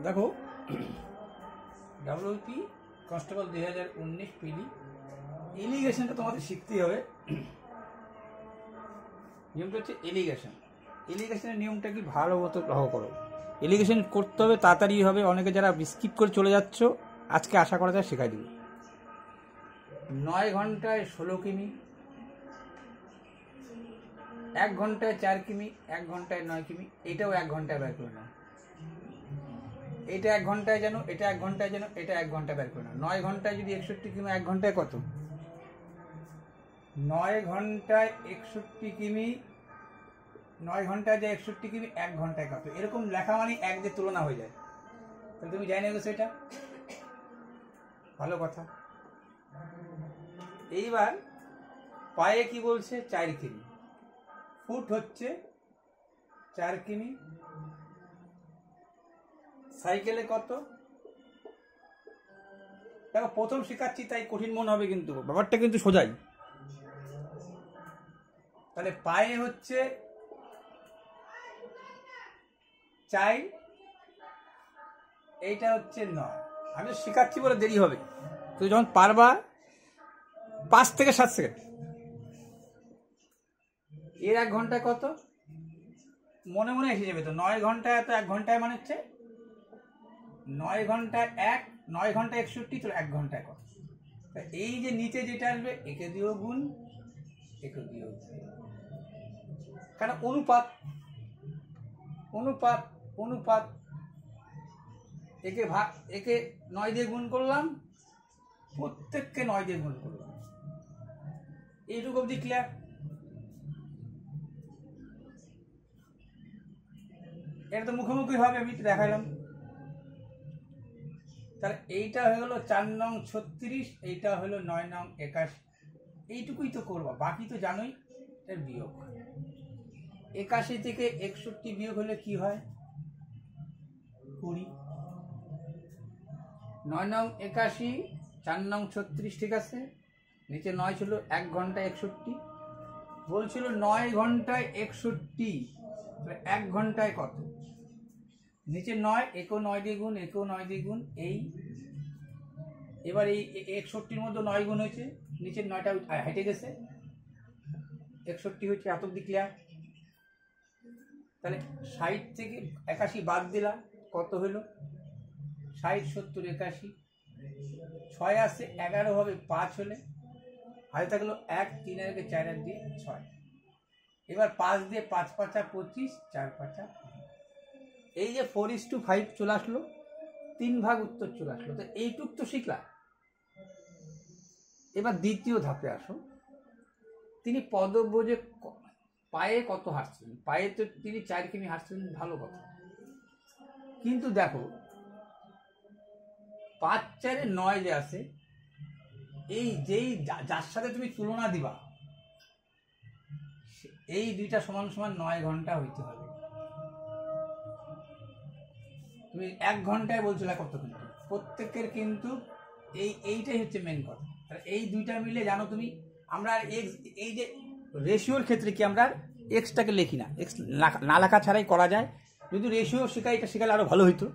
দেখো WP constable 2019 PD এলিগেশনটা তোমাদের শিখতেই হবে। নিয়মটা হচ্ছে এলিগেশনের নিয়মটা কি ভালো মতো লক্ষ্য করো। এলিগেশন করতে হবে, তাড়াতাড়ি হবে। অনেকে যারা স্কিপ করে চলে যাচ্ছ, আজকে আশা করা যায় শেখাই দিবে। 9 ঘন্টায় 16 কিমি, 1 ঘন্টায় 4 কিমি, 1 ঘন্টায় 9 কিমি, এটাও 1 ঘন্টায় বের করে নাও। এটা 1 ঘন্টায় জানো, এটা 1 ঘন্টায় জানো, এটা 1 ঘন্টায় বের করে নাও। 9 ঘন্টায় যদি 61 কিমি, 1 ঘন্টায় কত? 9 ঘন্টায় 61 কিমি, 9 ঘন্টায় যে 61 কিমি 1 ঘন্টায় কত? এরকম লেখা মানে এক যে তুলনা হয়ে যায়। তাহলে তুমি জানি না সেটা ভালো কথা। এইবার পায়ে কি বলছে? 4 কিমি। ফুট হচ্ছে 4 কিমি। সাইকেলে কত? দেখো প্রথম শেখাচ্ছি তাই কঠিন মনে হবে, কিন্তু ব্যাপারটা কিন্তু সোজাই। তাহলে পায়ে হচ্ছে 4, এইটা হচ্ছে 9। আমি শেখাচ্ছি বলে দেরি হবে, তো যখন পারবা 5 থেকে 7 সেকেন্ড। এর 1 ঘন্টায় কত? মনে মনে এসে যাবে তো। 9 ঘন্টায় এত, 1 ঘন্টায় মানে হচ্ছে 9 ঘন্টায় 1, 9 ঘন্টায় 61, তো 1 ঘন্টায় কত? এই যে নিচে যেটা আসবে একে দিয়েও গুণ, একে দিয়েও গুণ, কারণ অনুপাত অনুপাত অনুপাত। একে ভাগ, একে 9 দিয়ে গুণ করলাম, প্রত্যেককে 9 দিয়ে গুণ করলাম। এইটুকু অবধি ক্লিয়ার? এটা তো মুখোমুখি হবে, আমি তো দেখাইলাম। তাহলে এইটা হয়ে গেল 4 নং 36, এইটা হলো 9 নং 81। এইটুকুই তো করবা, বাকি তো জানোই। এর বিয়োগ 81 থেকে 61 বিয়োগ হলে কি হয়? 20। 9 নং 81, 4 নং 36, ঠিক আছে। নিচে 9 ছিল, 1 ঘন্টায় 61 বলছিল। 9 ঘন্টায় 61, 1 ঘন্টায় কত? নিচে 9, একেও 9 দিয়ে গুণ, একেও 9 দিয়ে গুণ। এই এবার এই 61-র মধ্যে 9 গুণ হয়েছে, নিচের 9টা হেঁটে গেছে, 61 হচ্ছে। এত অব্দি ক্লিয়ার? তাহলে 60 থেকে 81 বাদ দিলা, কত হলো? 60, 70, 81। 6 আসছে, 11 হবে 5 হলে, হাতে থাকলো 1, 3 আর 4 আর দিয়ে 6। এবার 5 দিয়ে 5 5 25, 4 5। এই যে 4:5 চলে আসলো, 3 ভাগ উত্তর চলে আসলো। তো এইটুক তো শিখলা। এবার দ্বিতীয় ধাপে আসো। তিনি পদব্রজে পায়ে কত হাঁটছিলেন? পায়ে তো তিনি 4 কিমি হাঁটছিলেন, ভালো কথা। কিন্তু দেখো 5 4 9 যে আছে, এই যেই যার সাথে তুমি তুলনা দিবা, এই দুইটা সমান সমান 9 ঘন্টা হইতে হবে। তুমি 1 ঘন্টায় বলছিলে কত? কিন্তু প্রত্যেকের কিন্তু এইটাই হচ্ছে মেন কথা। তাহলে এই দুইটা মিলে জানো তুমি, আমরা এক্স, এই যে রেশিওর ক্ষেত্রে কি আমরা এক্সটাকে লিখি না, এক্স না লেখা ছাড়াই করা যায়। যদি রেশিও শেখাই, এটা শেখালে আরো ভালো হইতো।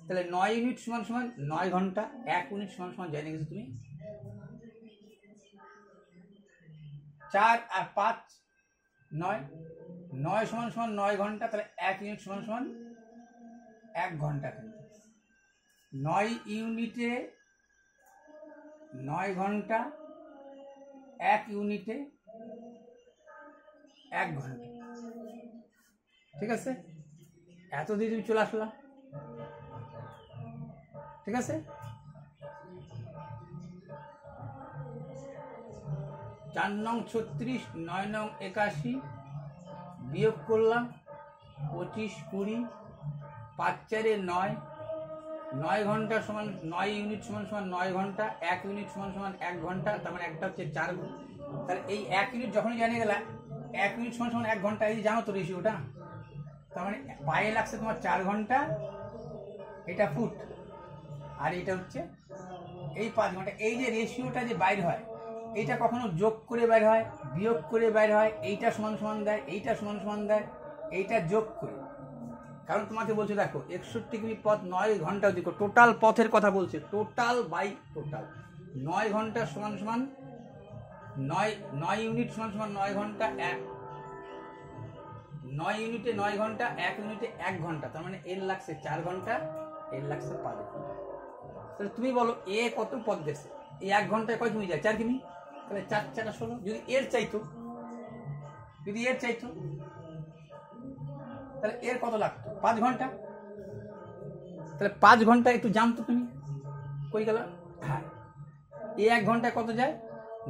তাহলে 9 ইউনিট সমান সমান 9 ঘন্টা, 1 ইউনিট সমান সমান জেনে গেছো তুমি 4 আর 5 9, 9 সমান সমান 9 ঘন্টা। তাহলে 1 ইউনিট সমান সমান 1 ঘন্টা। কিন্তু 9 ইউনিটে 9 ঘন্টা, 1 ইউনিটে 1 ঘন্টা, ঠিক আছে। এত দিয়ে তুমি চলে আসলাম, ঠিক আছে। 4 নং 36, 9 নং 81 বিয়োগ করলাম 25 20, 5 4 9, 9 ঘন্টা সমান 9 ইউনিট সমান সমান 9 ঘন্টা, 1 ইউনিট সমান সমান 1 ঘন্টা। তার মানে একটা হচ্ছে 4 গুণ। তাহলে এই 1 ইউনিট যখনই জানিয়ে গেলা, 1 ইউনিট সমান সমান 1 ঘন্টা, এই জানো তো রেশিওটা। তার মানে পায়ে লাগছে তোমার 4 ঘন্টা, এটা ফুট, আর এটা হচ্ছে এই 5 ঘন্টা। এই যে রেশিওটা যে বাইর হয়, এইটা কখনো যোগ করে বাইর হয়, বিয়োগ করে বাইর হয়। এইটা সমান সমান দেয়, এইটা সমান সমান দেয়, এইটা যোগ করে। কারণ তোমাকে বলছে দেখো 61 কিমি পথ 9 ঘন্টা দেখো, টোটাল পথের কথা বলছে, টোটাল বাই টোটাল 9 ঘন্টা সমান সমান 9 ইউনিট সমান সমান 9 ঘন্টা 9 ইউনিটে 9 ঘন্টা, 1 ইউনিটে 1 ঘন্টা, তার মানে এর লাগছে 4 ঘন্টা, এর লাগছে 5 ঘন্টা। তাহলে তুমি বলো এ কত পথ গেছে, এই 1 ঘন্টায় কয় কিমি যায়? 4 কিমি। তাহলে 4 4 16। যদি এর চাইতো তাহলে এর কত লাগতো? 5 ঘন্টা। তাহলে 5 ঘন্টা একটু জানতো তুমি, কই গেল? হ্যাঁ, এই 1 ঘন্টায় কত যায়?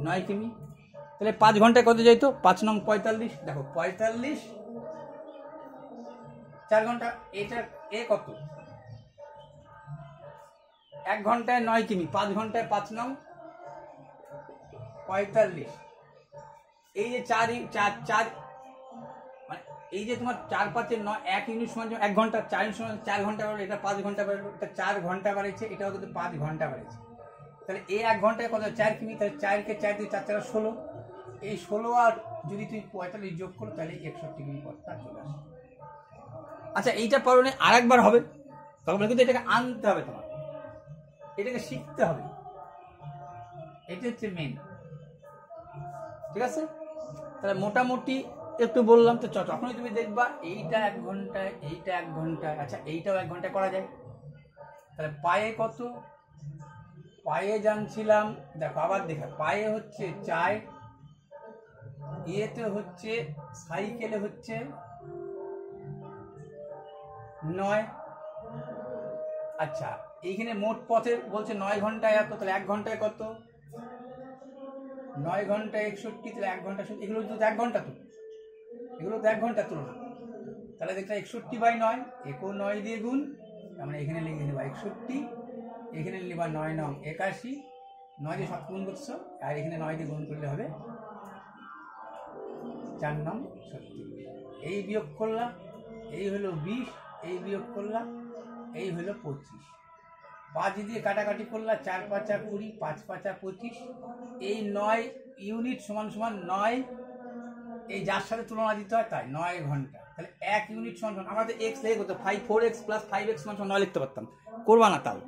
9 কিমি। তাহলে 5 ঘন্টায় কত যাইতো? 5 নং 45। দেখো 45, 4 ঘন্টা, এটা এ কত? 1 ঘন্টায় 9 কিমি, 5 ঘন্টায় 5 নং 45। এই যে 4 মানে এই যে তোমার 4 5 9, 1 ইউনিট সমান 1 ঘন্টা, 4 ইউনিট সমান 4 ঘন্টা বাড়বে, এটা 5 ঘন্টা বাড়বে, এটা 4 ঘন্টা বাড়ছে, এটাও কিন্তু 5 ঘন্টা বাড়ছে। তাহলে এই 1 ঘন্টায় কত? 4 কিমি। তাহলে 4 কে 4 দিয়ে 4 4 16। এই 16 আর যদি তুমি 45 যোগ করো তাহলে 61 কিমি পথটা চলে আসে। আচ্ছা, এইটা পরনে আরেকবার হবে, তখন কিন্তু এটাকে আনতে হবে, তোমার এটাকে শিখতে হবে, এটা হচ্ছে মেন। ঠিক আছে? তাহলে মোটামুটি একটু বললাম তো, তখনই তুমি দেখবা এইটা 1 ঘন্টায়, এইটা 1 ঘন্টায়, আচ্ছা এইটাও 1 ঘন্টায় করা যায়। তাহলে পায়ে কত? পায়ে জানছিলাম, দেখো আবার দেখা, পায়ে হচ্ছে 4, ইয়েতে হচ্ছে সাইকেলে হচ্ছে 9। আচ্ছা, এইখানে মোট পথে বলছে 9 ঘন্টায় এত, তাহলে 1 ঘন্টায় কত? 9 ঘন্টায় 61, তাহলে 1 ঘন্টা, এগুলো তো 1 ঘন্টা, তো এগুলো তো 1 ঘন্টা তুলনা। তাহলে দেখতে 61/9, একেও 9 দিয়ে গুণ, তার মানে এখানে লিখে নেবা 61, এখানে লিখবা 9 নং 81, 9 দিয়ে 7 গুণ করছো, আর এখানে 9 দিয়ে গুণ করলে হবে 4 নং 36। এই বিয়োগ করলা, এই হলো 20, এই বিয়োগ করলা, এই হলো 25। 5 দিয়ে কাটাকাটি করলা, 4 5 20, 5 5 25। এই 9 ইউনিট সমান সমান 9, এই যার সাথে তুলনা দিতে হয় তাই 9 ঘন্টা। তাহলে 1 ইউনিট সমান সমান, আমাদের এক্স লেগে করতো 4x + 5x সমান সমান 9 লিখতে পারতাম, করবা না তাও।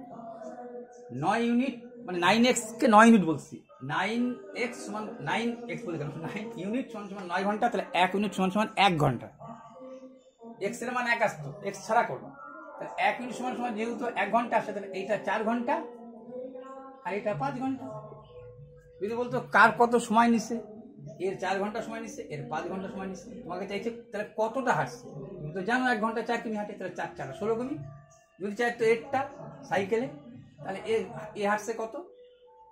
9 ইউনিট মানে 9x কে 9 ইউনিট বলছি, 9x সমান 9x বলে গেলাম, 9 ইউনিট সমান সমান 9 ঘন্টা। তাহলে 1 ইউনিট সমান সমান 1 ঘন্টা, x এর মান 1 আসতো, x ছাড়া করবো। তাহলে 1 ইউনিট সমান সমান যেহেতু 1 ঘন্টা আসে, তাহলে এইটা 4 ঘন্টা আর এটা 5 ঘন্টা। যদি বলতো কার কত সময় নিছে, এর 4 ঘন্টা সময় নিচ্ছে, এর 5 ঘন্টা সময় নিচ্ছে, তোমাকে চাইছে তাহলে কতটা হাঁটছে। তুমি তো জানো 1 ঘন্টা 4 কিমি হাঁটে, তাহলে 4 4 16 কিমি। যদি চাই তো এরটা সাইকেলে, তাহলে এ হাঁটছে কত?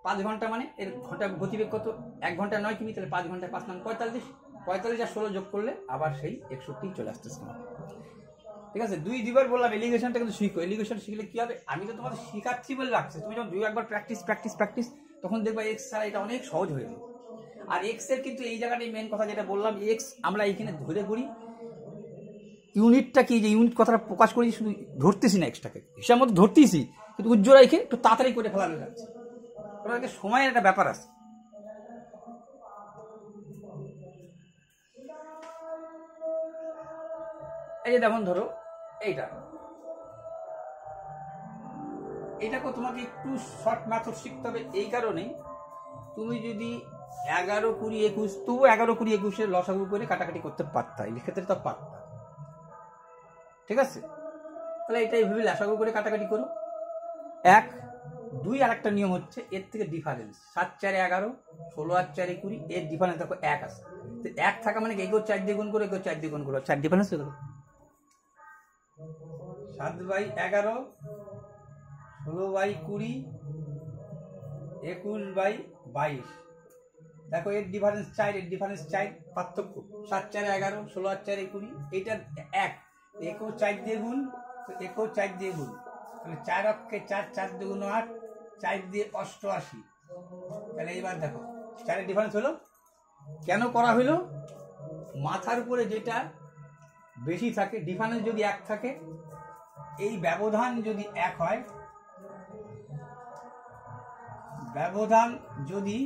5 ঘন্টা, মানে এর ঘন্টা গতিবেগ কত? 1 ঘন্টা 9 কিমি, তাহলে 5 ঘন্টায় 5 নং 45, 45 আর 16 যোগ করলে আবার সেই 61 চলে আসতেছে। ঠিক আছে? দুইবার বললাম এলিগেশনটা কিন্তু শিখো। এলিগেশন শিখলে কি হবে, আমি তো তোমাদের শিখাচ্ছি বলে রাখছি, তুমি যখন 2-1বার প্র্যাকটিস তখন দেখবা এক্স ছাড়া এটা অনেক সহজ হয়ে যাবে। আর এক্স এর কিন্তু এই জায়গাটাই মেন কথা, যেটা বললাম, এক্স আমরা এইখানে ধরে করি, ইউনিটটা কি, যে ইউনিট কথাটা প্রকাশ করি, শুধু ধরতেছি না, এক্সটাকে হিসাব মতো ধরতেছি, কিন্তু উজ্জ্বল রেখে একটু তাড়াতাড়ি করে ফেলানো যাচ্ছে, তোমাকে সময়ের একটা ব্যাপার আছে। এই যে যেমন ধরো এইটাকেও তোমাকে একটু শর্ট মেথড শিখতে হবে। এই কারণেই তুমি যদি 11 20 21, তবু 11 20 21 লসাগু করে কাটাকাটি করতে পারতা, এই ক্ষেত্রে তো পারতা। ঠিক আছে? তাহলে এটা এইভাবে লসাগু করে কাটাকাটি করো। 1 2 আর একটা নিয়ম হচ্ছে, এর থেকে ডিফারেন্স 7 4 11, 16 আর 4 20, এর ডিফারেন্স দেখো 1 আছে। তো 1 থাকা মানে এগো 4 দিয়ে গুণ করে, এগো 4 দিয়ে গুণ করো, 4 ডিফারেন্স হয়ে গেল। 7/11, 16/20, 21/22। দেখো এর ডিফারেন্স 4, এর ডিফারেন্স 4, পার্থক্য 7 4 11, 16 আর 4 20, এইটার 1, একেও 4 দিয়ে গুণ, তো একেও 4 দিয়ে গুণ, তাহলে 4 অক্ষে 4, 4 2 8, 4 দিয়ে 88। তাহলে এইবার দেখো 4-এর ডিফারেন্স হলো, কেন করা হইলো? মাথার উপরে যেটা বেশি থাকে, ডিফারেন্স যদি 1 থাকে, এই ব্যবধান যদি 1 হয়, ব্যবধান যদি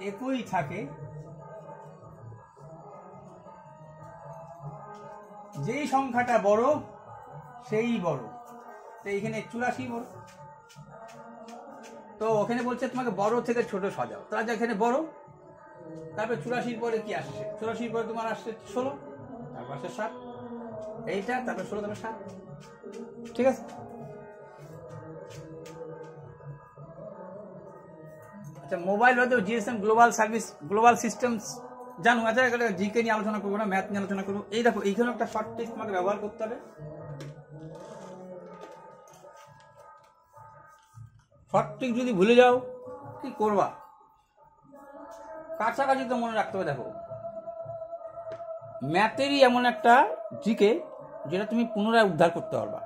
একই থাকে, যেই সংখ্যাটা বড় সেই বড়, তো এইখানে 84 বড়। তো ওখানে বলছে তোমাকে বড় থেকে ছোট সাজাও, তাহলে এখানে বড়, তারপরে 84 পরে কি আসছে, 84 পরে তোমার আসছে 16, তারপর আসছে 7, এইটা তারপরে 16, তারপরে 7। ঠিক আছে? আচ্ছা, মোবাইল হয়তো GSM global service global systems জানো। আচ্ছা, জিকে নিয়ে আলোচনা করবো না, ম্যাথ নিয়ে আলোচনা করবো। এই দেখো, এইখানে একটা শর্ট ট্রিক তোমাকে ব্যবহার করতে হবে। শর্ট ট্রিক যদি ভুলে যাও কি করবা, কাছাকাছি তো মনে রাখতে হবে। দেখো, ম্যাথেরই এমন একটা জিকে যেটা তুমি পুনরায় উদ্ধার করতে পারবা।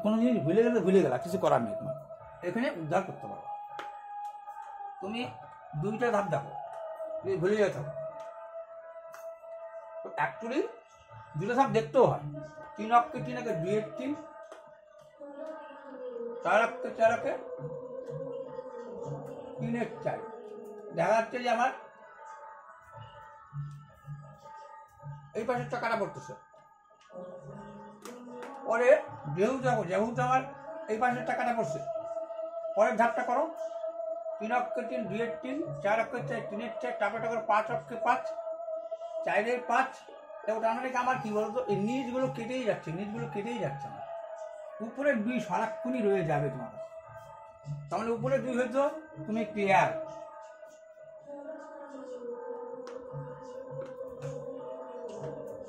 কোনো জিনিস ভুলে গেলে ভুলে গেলা, কিছু করার নেই, তোমার এখানে উদ্ধার করতে পারবা। তুমি 2টা ধাপ দেখো, তুমি ভুলে যেতে হবে। অ্যাকচুয়ালি 2টা ধাপ দেখতেও হয়। 3 অক্ষে 3 একে 2 এর 3, 4 অক্ষে 4 একে 3 এর 4। দেখা যাচ্ছে যে আমার এই পাশের টাকাটা পড়তেছে, পরে যেহেতু আমার এই পাশের টাকাটা পড়ছে, পরের ধাপটা করো। 3 অক্ষে 3, 2 এর 3, 4 অক্ষে 4, 3 এর 4, তারপরে করো 5 অক্ষে 5, 4 এর 5। দেখো, তার মানে আমার কি বলতো, এই নিচগুলো কেটেই যাচ্ছে, আমার উপরের 2 সারাক্ষণই রয়ে যাবে তোমার কাছে। তাহলে উপরে 2 হয়তো তুমি ক্লিয়ার।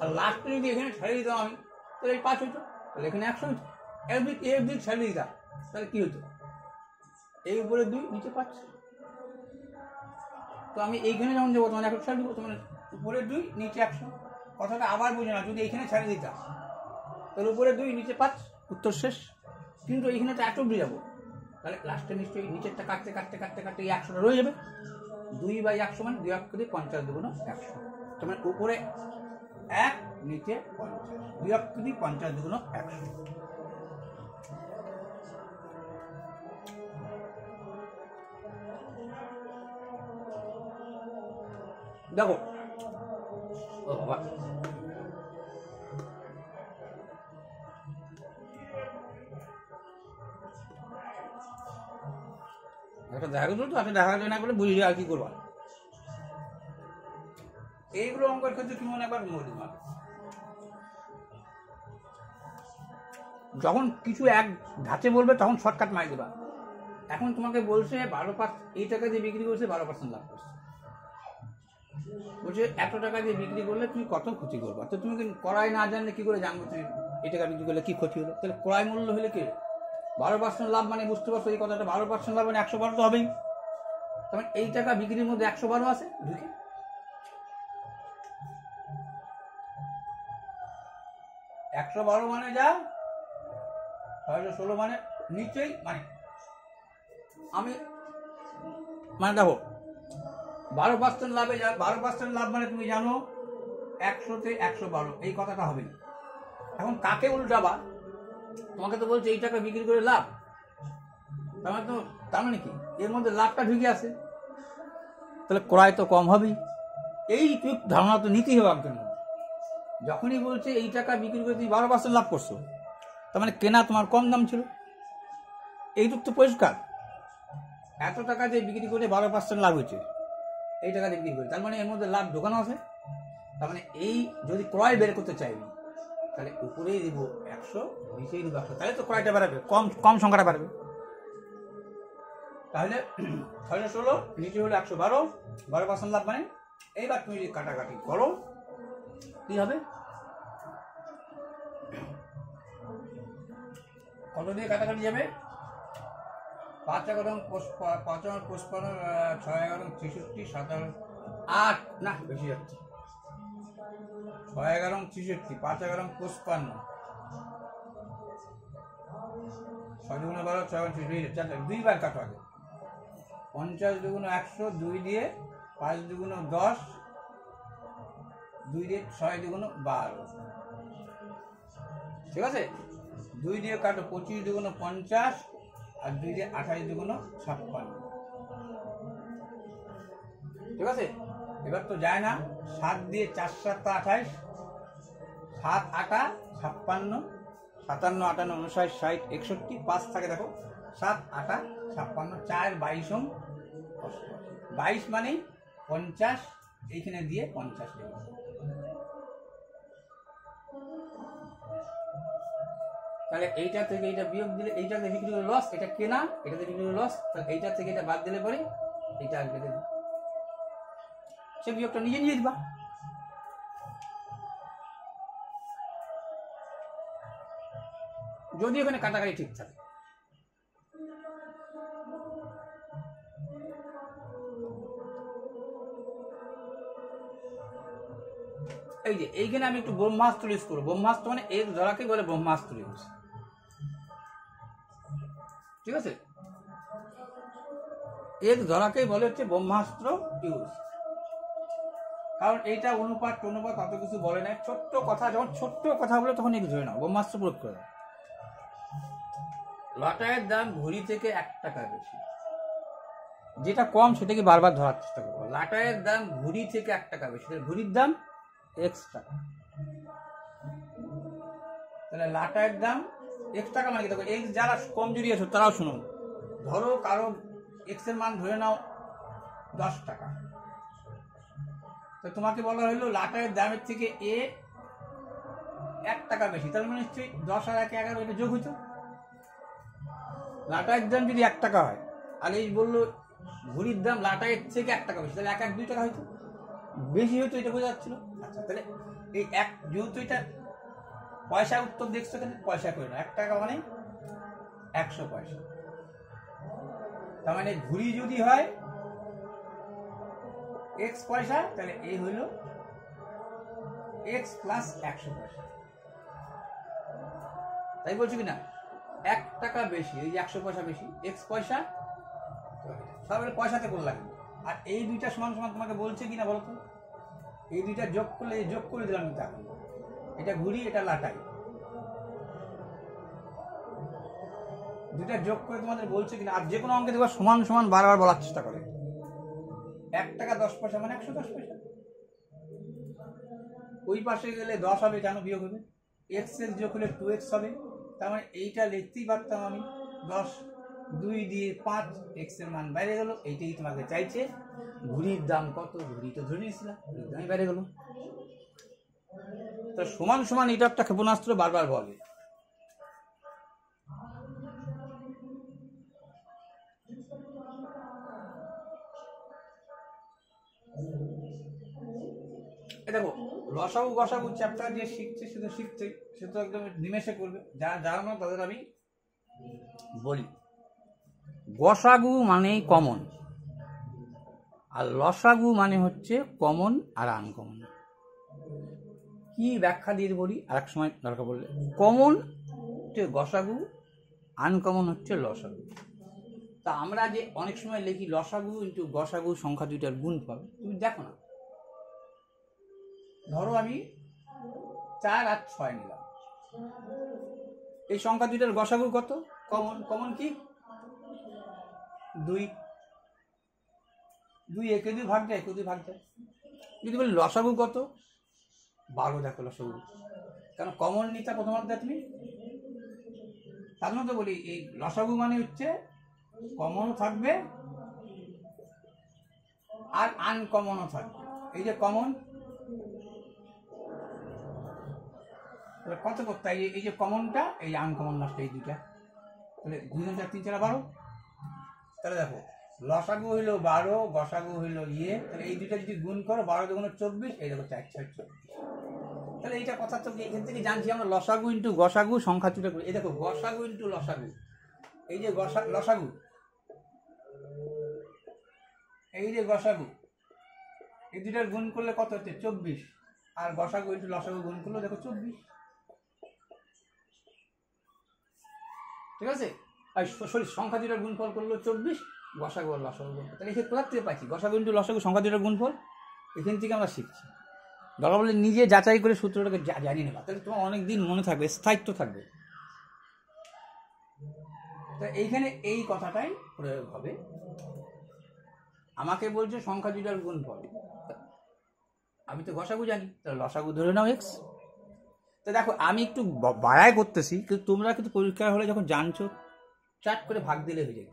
আর লাস্টে যদি এখানে ছাড়িয়ে দিতাম আমি, তাহলে এই 5 হইতো, তাহলে এখানে 100 হইতো। একদিক ছাড়িয়ে দিতাম, তাহলে কি হতো, এই উপরে 2 নিচে 5। তো আমি এইখানে যখন যাবো তোমার 100 ছাড় দিব, তোমার উপরে 2 নিচে 100। কথাটা আবার বুঝে না, যদি এইখানে ছাড়িয়ে দিতাম তাহলে উপরে 2 নিচে 5, উত্তর শেষ। কিন্তু এইখানে তো এত অব্দি যাবো, তাহলে লাস্টে নিশ্চয়ই নিচেরটা কাটতে এই 100টা রয়ে যাবে। 2/100 মানে 2 অক্ষে 50 দুগুণ 100। তার মানে উপরে 1, নিচে 50, 2 অক্ষে 50 দুগুণ 100। দেখো, ও বাবা, একটা দেখা গেল তো, দেখা যায় না বলে বুঝি আর কি করবা। এইগুলো অঙ্কের ক্ষেত্রে কি মনে একবার মনে, যখন কিছু এক ধাঁচে বলবে তখন শর্টকাট মারি দেবা। এখন তোমাকে বলছে 12% এই টাকা দিয়ে বিক্রি করছে, 12% লাভ করছে। বলছে এত টাকা দিয়ে বিক্রি করলে তুমি কত ক্ষতি করবা। তো তুমি ক্রয় না জানলে কি করে জানবো তুমি এই টাকা বিক্রি করলে কি ক্ষতি হলো। তাহলে ক্রয় মূল্য হলে কি 12% লাভ, মানে বুঝতে পারছো এই কথাটা, 12% লাভ মানে 112 তো হবেই। তবে এই টাকা বিক্রির মধ্যে 112 আছে ঢুকে। 112 মানে যা 616 মানে নিচেই, মানে আমি মানে দেখো 12% লাভে 12% লাভ মানে তুমি জানো 100-তে 112, এই কথাটা হবে না। এখন কাকে উল্টাবা, তোমাকে তো বলছে এই টাকা বিক্রি করে লাভ, তার মানে কি এর মধ্যে লাভটা ঢুকে আছে, তাহলে ক্রয় তো কম হবেই। এই ধারণা তো নিতেই হবে একজন। যখনই বলছে এই টাকা বিক্রি করে তুমি 12% লাভ করছো, তার মানে কেনা তোমার কম দাম ছিল, এইটুক তো পরিষ্কার। এত টাকা দিয়ে বিক্রি করে 12% লাভ হয়েছে, এই টাকা দিয়ে বিক্রি করে, তার মানে এর মধ্যে লাভ ঢোকানো আছে। তার মানে এই যদি ক্রয় বের করতে চাইবি তাহলে উপরেই দিব 100, নিচেই দিব 100, তাহলে তো ক্রয়টা বাড়াবে, কম সংখ্যাটা বাড়বে। তাহলে 616 নিচে হলো 112, 12% লাভ মানে। এইবার তুমি যদি কাটাকাটি করো কি হবে, কত দিয়ে কাটাকাটি যাবে, 5 11 55 55 6 11 63 57 8, না বেশি যাচ্ছে, 6 11 63 5 11 55 6 দুগুণ 12 6 63, 2বার কাটো আগে। 50 দুগুণ 100, 2 দিয়ে 5 দুগুণ 10, 2 দিয়ে 6 দুগুণ 12, ঠিক আছে। 2 দিয়ে কাটো 25 দুগুণ 50, আর 2 দিয়ে 28 দুগুণ 56, ঠিক আছে। এবার তো যায় না, 7 দিয়ে 4 7 28, 7 8 56, 57, 58, 59, 60, 61, 5 থাকে দেখো 7, 8, 56, 4, 22, 22 মানে 50, এইখানে দিয়ে 50 লিখবে। তাহলে এইটা থেকে এইটা বিয়োগ দিলে এইটাতে বিক্রি করে লস, এটা কেনা, এটাতে বিক্রি করে লস, তাহলে এইটা থেকে এটা বাদ দিলে পরে এইটা আসবে। সে বিয়োগটা নিজে নিয়ে দিবা। যদি ওখানে কাটাকাটি ঠিক থাকে। এই যে এইখানে আমি একটু ব্রহ্মাস্ত্র ইউজ করবো। ব্রহ্মাস্ত্র মানে এর ধরাকেই বলে ব্রহ্মাস্ত্র ইউজ, ঠিক আছে? এর ধরাকেই বলে হচ্ছে ব্রহ্মাস্ত্র ইউজ। কারণ এইটা অনুপাত অত কিছু বলে নাই, ছোট্ট কথা, যখন ছোট্ট কথা বলে তখন একে ধরে নাও, ব্রহ্মাস্ত্র প্রয়োগ করে দাও। লটায়ের দাম ঘড়ি থেকে 1 টাকা বেশি, যেটা কম সেটাকে বারবার ধরার চেষ্টা করবো। লাটায়ের দাম ঘড়ি থেকে 1 টাকা বেশি, ঘড়ির দাম x টাকা। তাহলে লাটায়ের দাম x টাকা মানে কি? দেখো x যারা কমজোরি আছো তারাও শুনো, ধরো কারো x এর মান ধরে নাও 10 টাকা, তো তোমাকে বলা হলো লাটায়ের দামের থেকে এ 1 টাকা বেশি, তাহলে মানে নিশ্চয়ই 10 আর 1 11 এটা যোগ হইতো। লাটায়ের দাম যদি 1 টাকা হয় আর এই বললো ঘড়ির দাম লাটায়ের থেকে 1 টাকা বেশি, তাহলে 1 1 2 টাকা হইতো, বেশি হইতো, এটা বোঝা যাচ্ছিল। আচ্ছা, তাহলে এই এক যেহেতু এটা পয়সা উত্তর দেখছো, কিন্তু পয়সা করে না, 1 টাকা মানে 100 পয়সা। তার মানে ঘুড়ি যদি হয় x পয়সা, তাহলে এই হইল x প্লাস 100 পয়সা। তাই বলছি কিনা? 1 টাকা বেশি, এই যে 100 পয়সা বেশি, x পয়সা, সব পয়সাতে করে লাগবে। আর এই দুইটা সমান সমান তোমাকে বলছে কিনা বলতো? এই দুইটা যোগ করলে, যোগ করে দিলাম, এটা ঘুড়ি, এটা লাটাই, দুইটা যোগ করে তোমাদের বলছে কিনা। আর যে কোনো অঙ্কে দেখবা সমান সমান বারবার বলার চেষ্টা করে। 1 টাকা 10 পয়সা মানে 110 পয়সা। ওই পাশে গেলে 10 হবে, কেন বিয়োগ হবে? x এর যোগ হলে 2x হবে, তার মানে এইটা লিখতেই পারতাম আমি 10, 2 দিয়ে 5, x এর মান বাইরে গেল। এইটাই তোমাকে চাইছে। ঘুড়ির দাম কত? ঘুড়ি তো ধরে নিয়েছিলাম, ঘুড়ির দামই বাইরে গেল। তো সমান সমান এটা একটা ক্ষেপণাস্ত্র বারবার বলে। দেখো লসাগু গসাগু চ্যাপ্টার যে শিখছে সে তো একদম নিমেষে করবে, যারা জানো না তাদের আমি বলি। গসাগু মানেই কমন, আর লসাগু মানে হচ্ছে কমন আর আনকমন। কি ব্যাখ্যা দিয়ে বলি আর এক সময় দরকার পড়লে। কমন হচ্ছে গসাগু, আনকমন হচ্ছে লসাগু। তা আমরা যে অনেক সময় লিখি লসাগু ইন্টু গসাগু সংখ্যা দুইটার গুণফল, তুমি দেখো না, ধরো আমি 4 আর 6 নিলাম, এই সংখ্যা দুইটার গসাগু কত? কমন। কমন কি? 2। 2 একে 2 ভাগ যায়, 2 ভাগ যায়। যদি বলি লসাগু কত? 12। দেখো লসাগু, কেন কমন নিতা প্রথম অধ্যায় তুমি, তার মতো বলি এই লসাগু মানে হচ্ছে কমনও থাকবে আর আনকমনও থাকবে। এই যে কমন, কত করতে হয়? এই যে কমনটা, এই আনকমন লাস্ট, এই দুইটা, তাহলে 2 4 3 4 12। তাহলে দেখো লসাগু হইলো 12, গসাগু হইলো তাহলে এই দুইটা যদি গুণ করো 12 2 24, এই দেখো 4 6 24। তাহলে এইটা কথা তো এখান থেকে জানছি আমরা লসাগু ইন্টু গসাগু সংখ্যা দুটো করি। এই দেখো গসাগু ইন্টু লসাগু, এই যে লসাগু, এই যে গসাগু, এই দুইটার গুণ করলে কত হচ্ছে? 24। আর গসাগু ইন্টু লসাগু গুণ করলে দেখো 24। ঠিক আছে? আর সরি, সংখ্যা দুটার গুণফল করলো 24, গসাগু আর লসাগু গুণফল। তাহলে এখানে কোথা থেকে পাইছি? গসাগু ইন্টু লসাগু সংখ্যা দুটার গুণফল, এখান থেকে আমরা শিখছি। দরকার বলে নিজে যাচাই করে সূত্রটাকে জানিয়ে নেবা, তাহলে তোমার অনেক দিন মনে থাকবে, স্থায়িত্ব থাকবে। তো এইখানে এই কথাটাই প্রয়োগ হবে। আমাকে বলছে সংখ্যা দুটার গুণফল, আমি তো গসাগু জানি, তাহলে লসাগু ধরে নাও x। তো দেখো আমি একটু বাড়াই করতেছি, কিন্তু তোমরা কিন্তু পরীক্ষা হলে যখন জানছো চাট করে ভাগ দিলে হয়ে যেত।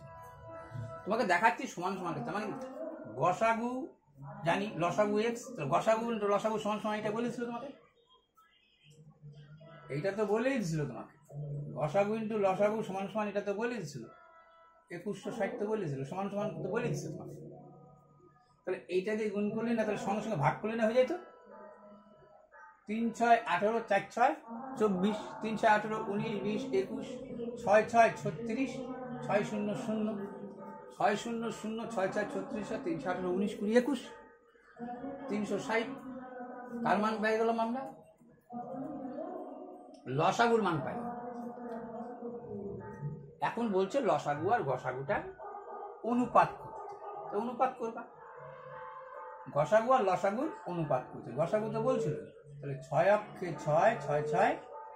তোমাকে দেখাচ্ছি সমান সমান করতে, মানে গসাগু জানি, লসাগু এক্স, গসাগু লসাগু সমান সমান, এটা বলেছিল তোমাকে, এইটা তো বলেই দিছিল তোমাকে। গসাগু ইন্টু লসাগু সমান সমান, এটা তো বলে দিছিল, 2160 তো বলেছিল, সমান সমান তো বলে দিছিল তোমাকে। তাহলে এইটা দিয়ে গুণ করলে না, তাহলে সঙ্গে সঙ্গে ভাগ করলে না হয়ে যেত। 3 6 18 4 6 24, 3 6 18 19 20 21, 6 6 36, 6 0 0, 6 0 0, 6 4 36, 3 6 18 19 20 21, 360। কার মান পেয়ে গেলাম আমরা? লসাগুর মান পাই। এখন বলছে লসাগু আর গসাগুটা অনুপাত করতে, তো অনুপাত করবা। গসাগু আর লসাগুর অনুপাত করতে, গসাগু তো বলছিল, তাহলে 6 অক্ষে 6 6 6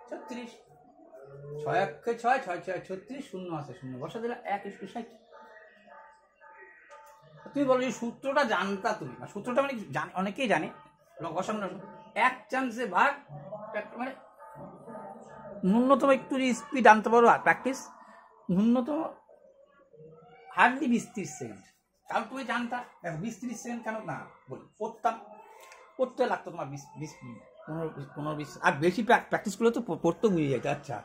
36, 6 অক্ষে 6 6 6 36, 0 আছে 0 বসা দিলে 1:60। তুমি বলো এই সূত্রটা জানতা তুমি, সূত্রটা মানে অনেকেই জানে, গসাগু এক চান্সে ভাগ, মানে ন্যূনতম একটু স্পিড আনতে পারো আর প্র্যাকটিস, ন্যূনতম হার্ডলি 20-30 সেকেন্ড। কারণ তুমি জানতা 20-30 সেকেন্ড কেন না বলি, পড়তে লাগতো তোমার 15-20, আর বেশি প্র্যাকটিস করলে তো পড়তে বুঝে যেত। আচ্ছা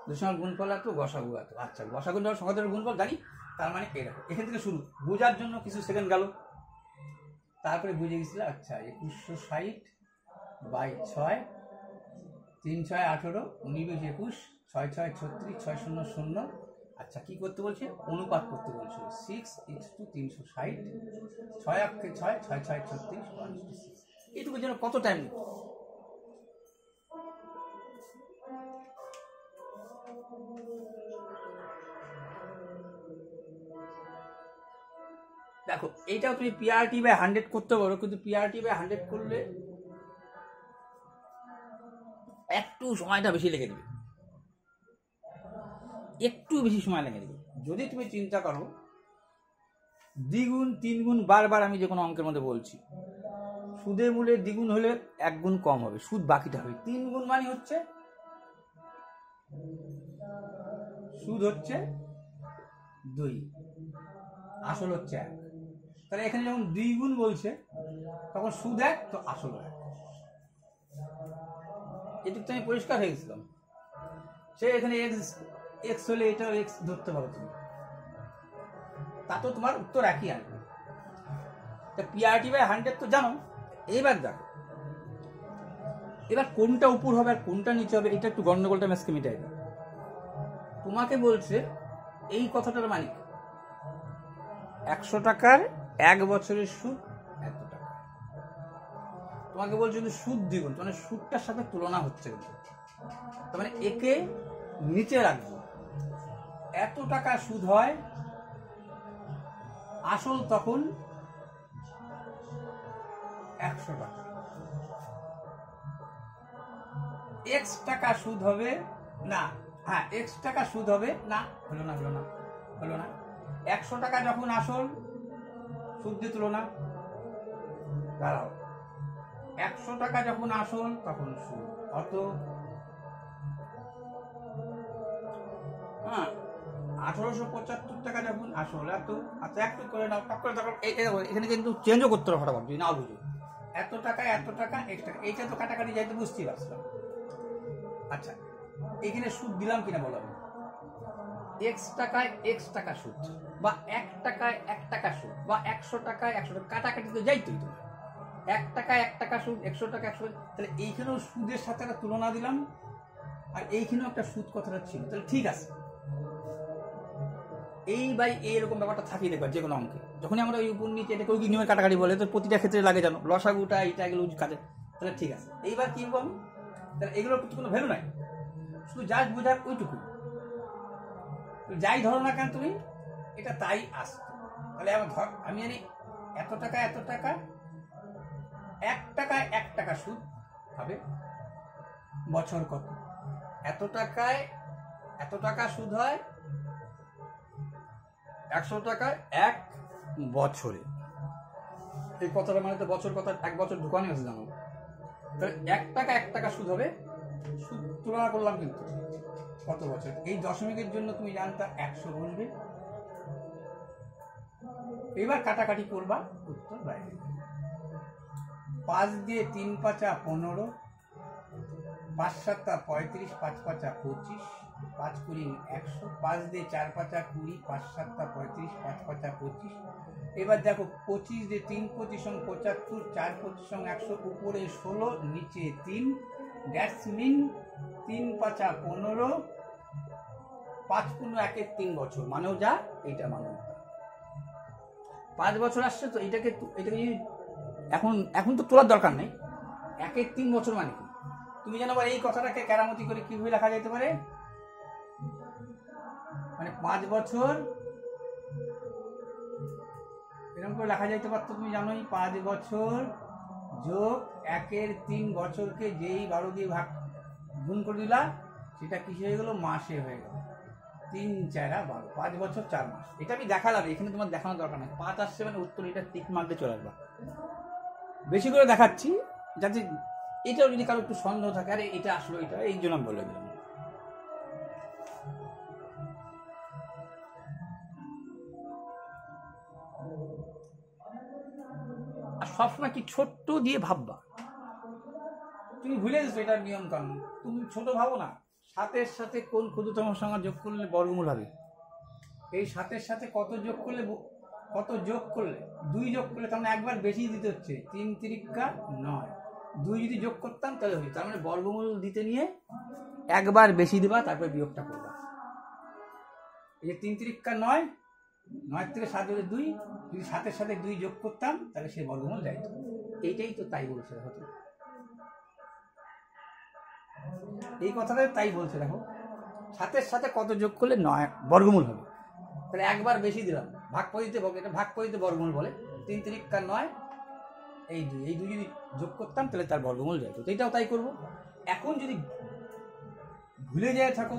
2 সঙ্গে গুণফল এত, গসাগু এত, আচ্ছা গসাগু সঙ্গে গুণফল জানি, তার মানে এরকম। এখান থেকে শুরু, বোঝার জন্য কিছু সেকেন্ড গেল, তারপরে বুঝে গেছিল। আচ্ছা 2160/6, 3 6 18 19 20 21, 6 6 36, 6 0 0। আচ্ছা কি করতে বলছে? অনুপাত করতে বলছে 6:360, 6 অক্ষে 6 6 6 36, 1:6। এইটুকুর জন্য কত টাইম? দেখো এইটাও তুমি PRT/100 করতে পারো, কিন্তু PRT/100 করলে একটু সময়টা বেশি লেগে দেবে, একটু বেশি সময় লেগে দেবে। যদি তুমি চিন্তা করো দ্বিগুণ 3 গুণ, বারবার আমি যে কোনো অঙ্কের মধ্যে বলছি, সুদের মূলে দ্বিগুণ হলে 1 গুণ কম হবে, সুদ বাকিটা হবে। 3 গুণ মানে হচ্ছে সুদ হচ্ছে 2, আসল হচ্ছে 1। তাহলে এখানে যখন 2 গুণ বলছে তখন সুদ 1, তো আসল 1। এটুকু আমি পরিষ্কার হয়ে গেছিলাম। সে এখানে এক্স হলে এটাও এক্স ধরতে পারো তুমি, তাতেও তোমার উত্তর একই আসবে। তা PRT/100 তো জানো। এইবার দেখো, এবার কোনটা উপর হবে আর কোনটা নিচে হবে, এটা একটু গন্ডগোলটা ম্যাচকে মিটাই দেয়। তোমাকে বলছে এই কথাটার মানে 100 টাকার 1 বছরের সুদ এত টাকা। তোমাকে বলছে কিন্তু সুদ দ্বিগুণ, মানে সুদটার সাথে তুলনা হচ্ছে, তার মানে একে নিচে রাখবো। এত টাকা সুদ হয়, আসল তখন 100 টাকা। x টাকা সুদ হবে না, হ্যাঁ x টাকা সুদ হবে না, হলো না। 100 টাকা যখন আসল, সুদ দিয়ে তুলনা, দাঁড়াও, 100 টাকা যখন আসল তখন সুদ অত, হ্যাঁ 1875 টাকা যখন আসল এত। আচ্ছা একটু করে নাও, টক করে দেখো এখানে কিন্তু চেঞ্জও করতে হবে ফটাফট, যদি না বুঝো। এত টাকা এক্সট্রা, এইটা তো কাটাকাটি যাইতে বুঝতেই পারছিলাম। আচ্ছা এখানে সুদ দিলাম কিনা বলো, x টাকায় x টাকা সুদ, বা 1 টাকায় 1 টাকা সুদ, বা 100 টাকায় 100 টাকা, কাটাকাটি তো যাইতোই তোমার। 1 টাকায় 1 টাকা সুদ, 100 টাকা 100, তাহলে এইখানেও সুদের সাথে একটা তুলনা দিলাম, আর এইখানেও একটা সুদ কথাটা ছিল, তাহলে ঠিক আছে। এই বাই এরকম ব্যাপারটা থাকি দেখবা যে কোনো অঙ্কে, যখনই আমরা ওই উপর নিচে এটাকে ঐকিক নিয়মের কাটাকাটি বলে, তো প্রতিটা ক্ষেত্রে লাগে জানো, লসাগুটা এইটা গেল কাজে, তাহলে ঠিক আছে। এইবার কি বলবো আমি, তাহলে এগুলোর প্রতি কোনো ভ্যালু নাই, শুধু জাস্ট বোঝার ওইটুকু, যাই ধরো না কেন তুমি, এটা তাই আসতো। তাহলে আমি জানি এত টাকা 1 টাকায় 1 টাকা সুদ হবে, বছর কত? এত টাকায় 1 টাকা সুদ হয় 100 টাকায় 1 বছরে। এই কথাটা মানে তো বছর কথা, 1 বছর ঢুকানো আছে জানো। তাহলে 1 টাকা 1 টাকা সুদ হবে, সুদ তুলনা করলাম কিন্তু কত বছর। এই দশমিকের জন্য তুমি জানতা 100 বসবে। এবার কাটাকাটি করবা, উত্তর বাইরে। 5 দিয়ে 3 পাঁচা 15, 5 7 35, 5 5 25, 5 20 100, 5 দিয়ে 4 পাঁচা 20, 5 7 35, 5 5 25। এবার দেখো 25 দিয়ে 3 25 75, 4 25 100, উপরে 16, নিচে 3, দ্যাটস মিন 3 পাঁচা 15, 5 15 1 3 বছর, মানেও যা, এইটা মানেও 5 বছর আসছে। তো এটাকে এখন তো তোলার দরকার নেই। 1 3 বছর মানে কি? তুমি জানো এই কথাটাকে কেরামতি করে কিভাবে লেখা যেতে পারে? মানে 5 বছর এরকম করে লেখা যেতে পারতো, তুমি জানোই 5 বছর যোগ 1 3 বছরকে যেই 12 দিয়ে ভাগ গুণ করে দিলা, সেটা কিসে হয়ে গেল? মাসে হয়ে গেল। 3 4 12, 5 বছর 4 মাস। এটা আমি দেখালাম, এখানে তোমার দেখানোর দরকার নেই। 5 আসছে মানে উত্তর এটা টিক মার্ক দিয়ে চলে আসবা। বেশি করে দেখাচ্ছি যাতে এটাও যদি কারো একটু সন্দেহ থাকে, আরে এটা আসলো, এটা এই জন্য আমি বলে দিলাম। আর সবসময় কি ছোট্ট দিয়ে ভাববা, তুমি ভুলে গেছো এটার নিয়ম কানুন। তুমি ছোট ভাবো না, 7-এর সাথে কোন ক্ষুদ্রতম সংখ্যা যোগ করলে বর্গমূল হবে। এই 7-এর সাথে কত যোগ করলে 2 যোগ করলে, তার মানে একবার বেশি দিতে হচ্ছে। 3 3 9, 2 যদি যোগ করতাম তাহলে হতো। তার মানে বর্গমূল দিতে নিয়ে একবার বেশি দিবা, তারপরে বিয়োগটা করবা। এই যে 3 3 9, 9 থেকে 7 হলে 2, যদি 7-এর সাথে 2 যোগ করতাম তাহলে সে বর্গমূল যাইত। এইটাই তো তাই বলছে, হতো এই কথাটা তাই বলছে। দেখো 7-এর সাথে কত যোগ করলে 9 বর্গমূল হবে, তাহলে একবার বেশি দিলাম। ভাগ পদ্ধতিতে, এটা ভাগ পদ্ধতিতে বর্গমূল বলে। 3 3 9, এই 2 যদি যোগ করতাম তাহলে তার বর্গমূল যাইত। তো এটাও তাই করবো। এখন যদি ভুলে যায় থাকো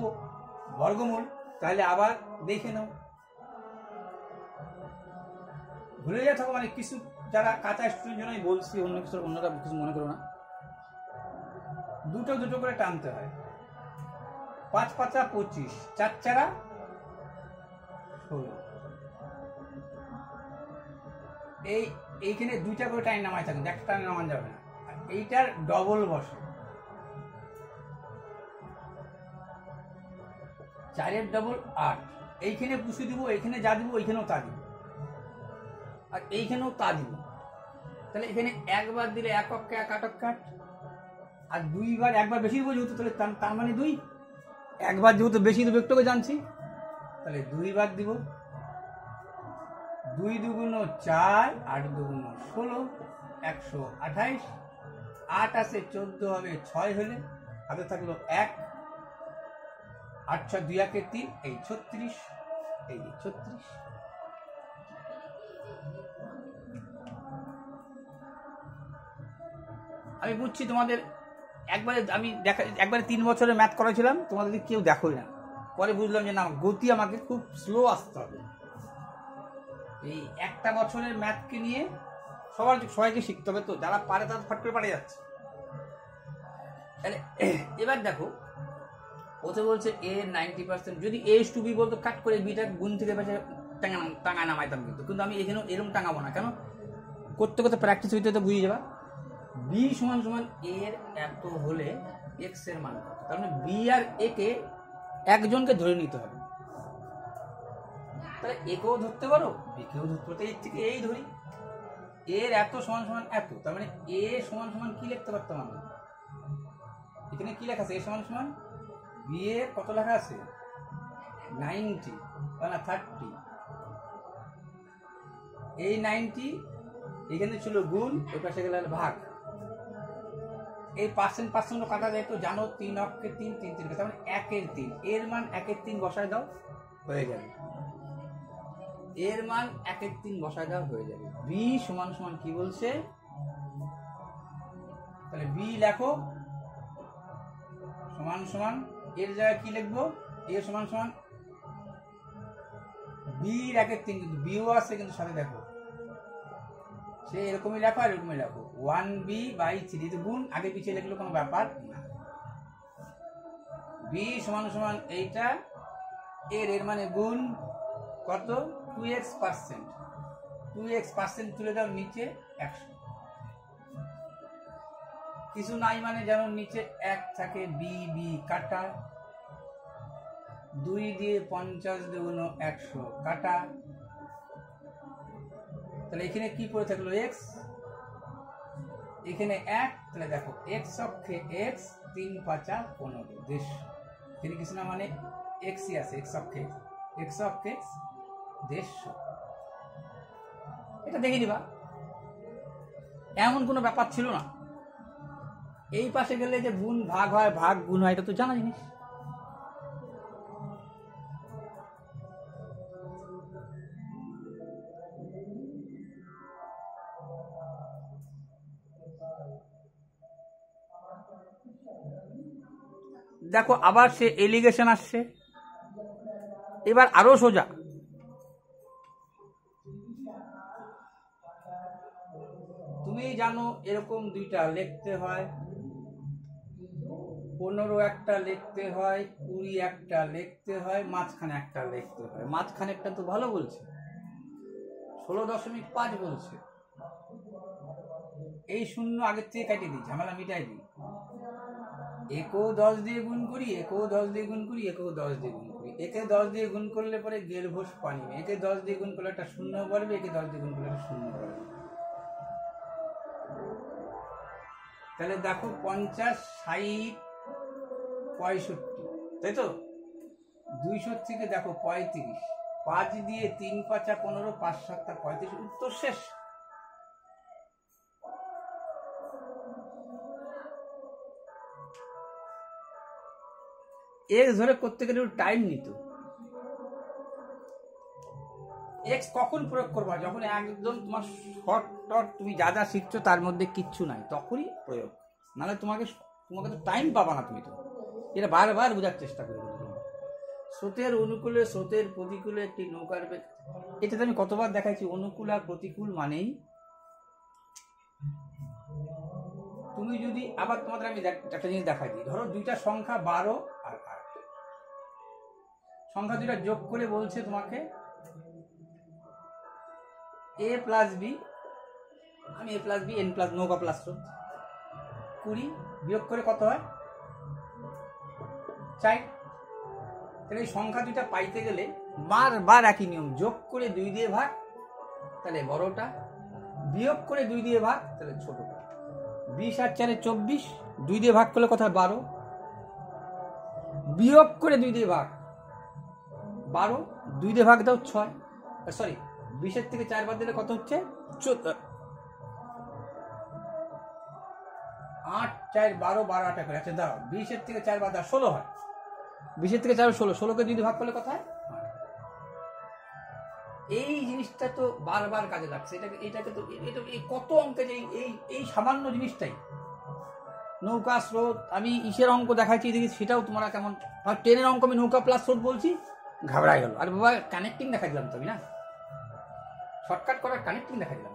বর্গমূল, তাহলে আবার দেখে নাও। ভুলে যায় থাকো মানে কিছু যারা কাঁচা স্টুডেন্ট জন্য বলছি, অন্যরা কিছু মনে করো না। দুটো করে টানতে হয়। 5 5 25, 4 4 16। এইখানে 2টা করে টাইম নামাই থাকুন, একটা টাইম নামান যাবে না। এইটার ডবল বসে, 4-এর ডবল 8। এইখানে পুষে দিব, এইখানে যা দিব ওইখানেও তা দিব, আর এইখানেও তা দিব। তাহলে এখানে একবার দিলে 1 অক্ষে 1 8 কাট, আর 2বার একবার বেশি দিব যেহেতু, তাহলে তার মানে 2। একবার যেহেতু বেশি দেবো, একটু জানছি, তাহলে 2 বার দিব। 2 2 4, 8 2 16, 128। 8 আছে 14 হবে, 6 হলে হাতে থাকলো 1, 8 6 2 1 3, এই 36, এই 36। আমি বুঝছি তোমাদের একবারে 3 বছরের ম্যাথ করেছিলাম, তোমাদের কেউ দেখোই না। পরে বুঝলাম যে না, গতি আমাকে খুব স্লো আসতে হবে। এই একটা বছরের ম্যাথকে নিয়ে সবাইকে শিখতে হবে। তো যারা পারে তারা ফট করে পারে যাচ্ছে। তাহলে এবার দেখো, ওতে বলছে এ 90%, যদি এস টু বি বলতো কাট করে বিটা গুণ থেকে বেশি টাঙায় নামাইতাম, কিন্তু আমি এখানে এরকম টাঙাবো না। কেন? করতে করতে প্র্যাকটিস হইতে হতে বুঝে যাবা। বি সমান সমান এর এত হলে এক্স এর মান কত। তার মানে বি আর এ কে একজনকে ধরে নিতে হবে। তাহলে একেও ধরতে পারো, বিকেও ধরতে পারো। এর থেকে এই ধরি, এর এত সমান সমান এত, তার মানে এ সমান সমান কি লিখতে পারতাম আমি? এখানে কি লেখা আছে? এ সমান সমান বি এ কত লেখা আছে? 90 না 30। এই 90 এখানে ছিল গুণ, ওই পাশে গেলে ভাগ। এই পার্সেন্ট কাটা যায়, তো জানো 3 অক্ষে 3 3 3, তার মানে 1 এর 3। এর মান 1 এর 3 বসায় দাও, হয়ে যাবে। এর মান 1 এর 3 বসায় দাও, হয়ে যাবে। বি সমান সমান কি বলছে? তাহলে বি লেখো সমান সমান, এর জায়গায় কি লিখবো? এ সমান সমান বি 1 এর 3, কিন্তু বিও আছে কিন্তু সাথে দেখো সে এরকমই লেখো আর এরকমই লেখো, 1b/3। গুণ আগে পিছিয়ে লিখলে কোনো ব্যাপার না। b সমান সমান এইটা এর মানে গুণ কত 2x%, 2x% তুলে দাও নিচে 100, কিছু নাই মানে যেমন নিচে 1 থাকে b কাটা, 2 দিয়ে 50 দুগুণ 100 কাটা, তাহলে এখানে কি পড়ে থাকলো x, এখানে 1, তাহলে দেখো x অক্ষে x 3 5 15 150, এখানে কিছু না মানে x ই আছে, x অক্ষে x 150, এটা দেখে নিবা, এমন কোনো ব্যাপার ছিল না। এই পাশে গেলে যে গুণ ভাগ হয়, ভাগ গুণ হয়, এটা তো জানা জিনিস। দেখো আবার সে এলিগেশন আসছে, এবার আরো সোজা, তুমি জানো এরকম দুইটা লিখতে হয়, 15 একটা লিখতে হয়, 20 একটা লিখতে হয়, মাঝখানে একটা লিখতে হয়। মাঝখানে একটা তো ভালো বলছে, 16.5 বলছে, এই শূন্য আগের থেকে কাটিয়ে দিই, ঝামেলা মিটাই দিই, একেও 10 দিয়ে গুণ করি, একেও 10 দিয়ে গুণ করি, একেও 10 দিয়ে গুণ করি, একে 10 দিয়ে গুণ করলে পরে গেল ঘোষ পানি, একে 10 দিয়ে গুণ করলে একটা শূন্য বাড়বে, একে 10 দিয়ে গুণ করলে একটা শূন্য বাড়বে। তাহলে দেখো 50 60 65, তাই তো 200 থেকে দেখো 35, 5 দিয়ে 3 5 15, 5 7 35, উত্তর শেষ। এক্স ধরে করতে গেলে টাইম নিত। এক্স কখন প্রয়োগ করবা? যখন একদম তোমার শর্ট টট তুমি যা যা শিখছো তার মধ্যে কিচ্ছু নাই, তখনই প্রয়োগ, নাহলে তোমাকে তো টাইম পাবা না। তুমি তো এটা বারবার বোঝার চেষ্টা করবে। স্রোতের অনুকূলে স্রোতের প্রতিকূলে একটি নৌকার বেগ, এটাতে আমি কতবার দেখাইছি। অনুকূল আর প্রতিকূল মানেই, তুমি যদি আবার তোমাদের আমি একটা জিনিস দেখাই দিই, ধরো দুইটা সংখ্যা 12 আর 8, সংখ্যা দুইটা যোগ করে বলছে তোমাকে a প্লাস বি, আমি a plus B n plus নৌকা প্লাস স্রোত 20, বিয়োগ করে কত হয় 4। তাহলে এই সংখ্যা দুইটা পাইতে গেলে বারবার একই নিয়ম, যোগ করে 2 দিয়ে ভাগ, তাহলে বড়টা, বিয়োগ করে 2 দিয়ে ভাগ, তাহলে ছোটটা। 20 আর 4 24, 2 দিয়ে ভাগ করলে কত হয় 12, বিয়োগ করে 2 দিয়ে ভাগ 12, 2 দিয়ে ভাগ দাও 6, সরি 20 থেকে 4 বাদ দিলে কত হচ্ছে 8 4 12 12 8 করে, আচ্ছা দাও 20 থেকে 4 বাদ দাও 16 হয়, 20 থেকে 4 16, 16 কে 2 দিয়ে ভাগ করলে কত হয়। এই জিনিসটা তো বারবার কাজে লাগছে, এটাকে তো এটা কত অঙ্কে যে এই সামান্য জিনিসটাই, নৌকা স্রোত, আমি ইসের অঙ্ক দেখাচ্ছি দেখি সেটাও তোমরা কেমন, 10-এর অঙ্ক আমি নৌকা প্লাস স্রোত বলছি, ঘাবড়াই গেল। আর বাবা কানেক্টিং দেখা দিলাম তো আমি, না শর্টকাট করার কানেক্টিং দেখা দিলাম।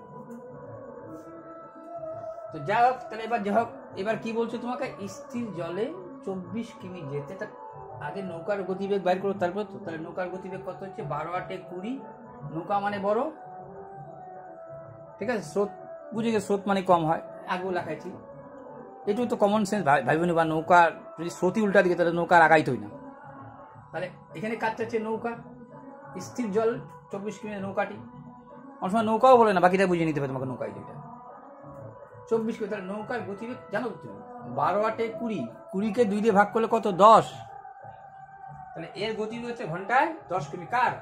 তো যাই হোক, তাহলে এবার কি বলছো তোমাকে, স্থির জলে 24 কিমি যেতে, আগে নৌকার গতিবেগ বাইর করো, তারপর তো তাহলে নৌকার গতিবেগ কত হচ্ছে 12 8 20, নৌকা মানে বড়, ঠিক আছে, স্রোত বুঝে গেছে, স্রোত মানে কম হয়, আগেও লেখাইছি, এটুকু তো কমন সেন্স ভাই বোন। বা নৌকার যদি স্রোতই উল্টা দিকে, তাহলে নৌকার আগাইতই না। তাহলে এখানে কাজটা হচ্ছে নৌকা, স্থির জল 24 কিমি নৌকাটি, অনেক সময় নৌকাও বলে না, বাকিটা বুঝে নিতে হবে তোমাকে নৌকায় যেটা 24 কিমি। তাহলে নৌকার গতিবেগ জানো তুমি 12 8 20, 20কে 2 দিয়ে ভাগ করলে কত 10, তাহলে এর গতিবেগ হচ্ছে ঘন্টায় 10 কিমি। কার?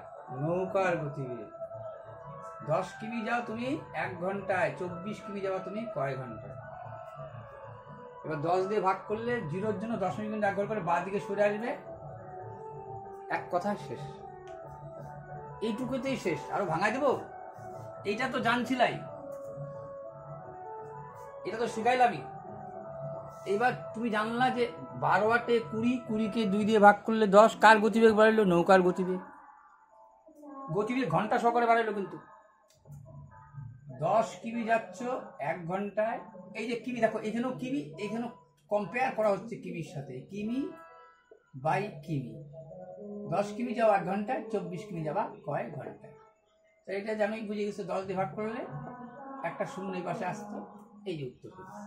নৌকার গতিবেগ। 10 কিমি যাও তুমি 1 ঘন্টায়, 24 কিমি যাওয়া তুমি কয় ঘন্টায়। এবার 10 দিয়ে ভাগ করলে জিরোর জন্য 10 মিনিট এক ঘর করে বাঁ দিকে সরে আসবে, এক কথা শেষ, এইটুকুতেই শেষ। আরো ভাঙাই দেবো, এইটা তো জানছিলাই, এটা তো শিখাইলামই। এবার তুমি জানলা যে 12 8 20, 20কে 2 দিয়ে ভাগ করলে 10, কার গতিবেগ বাড়লো? নৌকার গতিবেগ। গতিবেগ ঘন্টা সহকারে বাড়লো, কিন্তু 10 কিমি যাচ্ছ 1 ঘন্টায়। এই যে কিমি দেখো, এখানেও কিমি, এখানেও কম্পেয়ার করা হচ্ছে কিমির সাথে, কিমি বাই কিমি, 10 কিমি যাওয়া 1 ঘন্টায়, 24 কিমি যাওয়া কয় ঘন্টায়। তো এটা যে আমি বুঝে গেছি, 10 দিয়ে ভাগ করলে একটা শূন্য এই পাশে আসতো, এই যে উত্তর হয়েছে।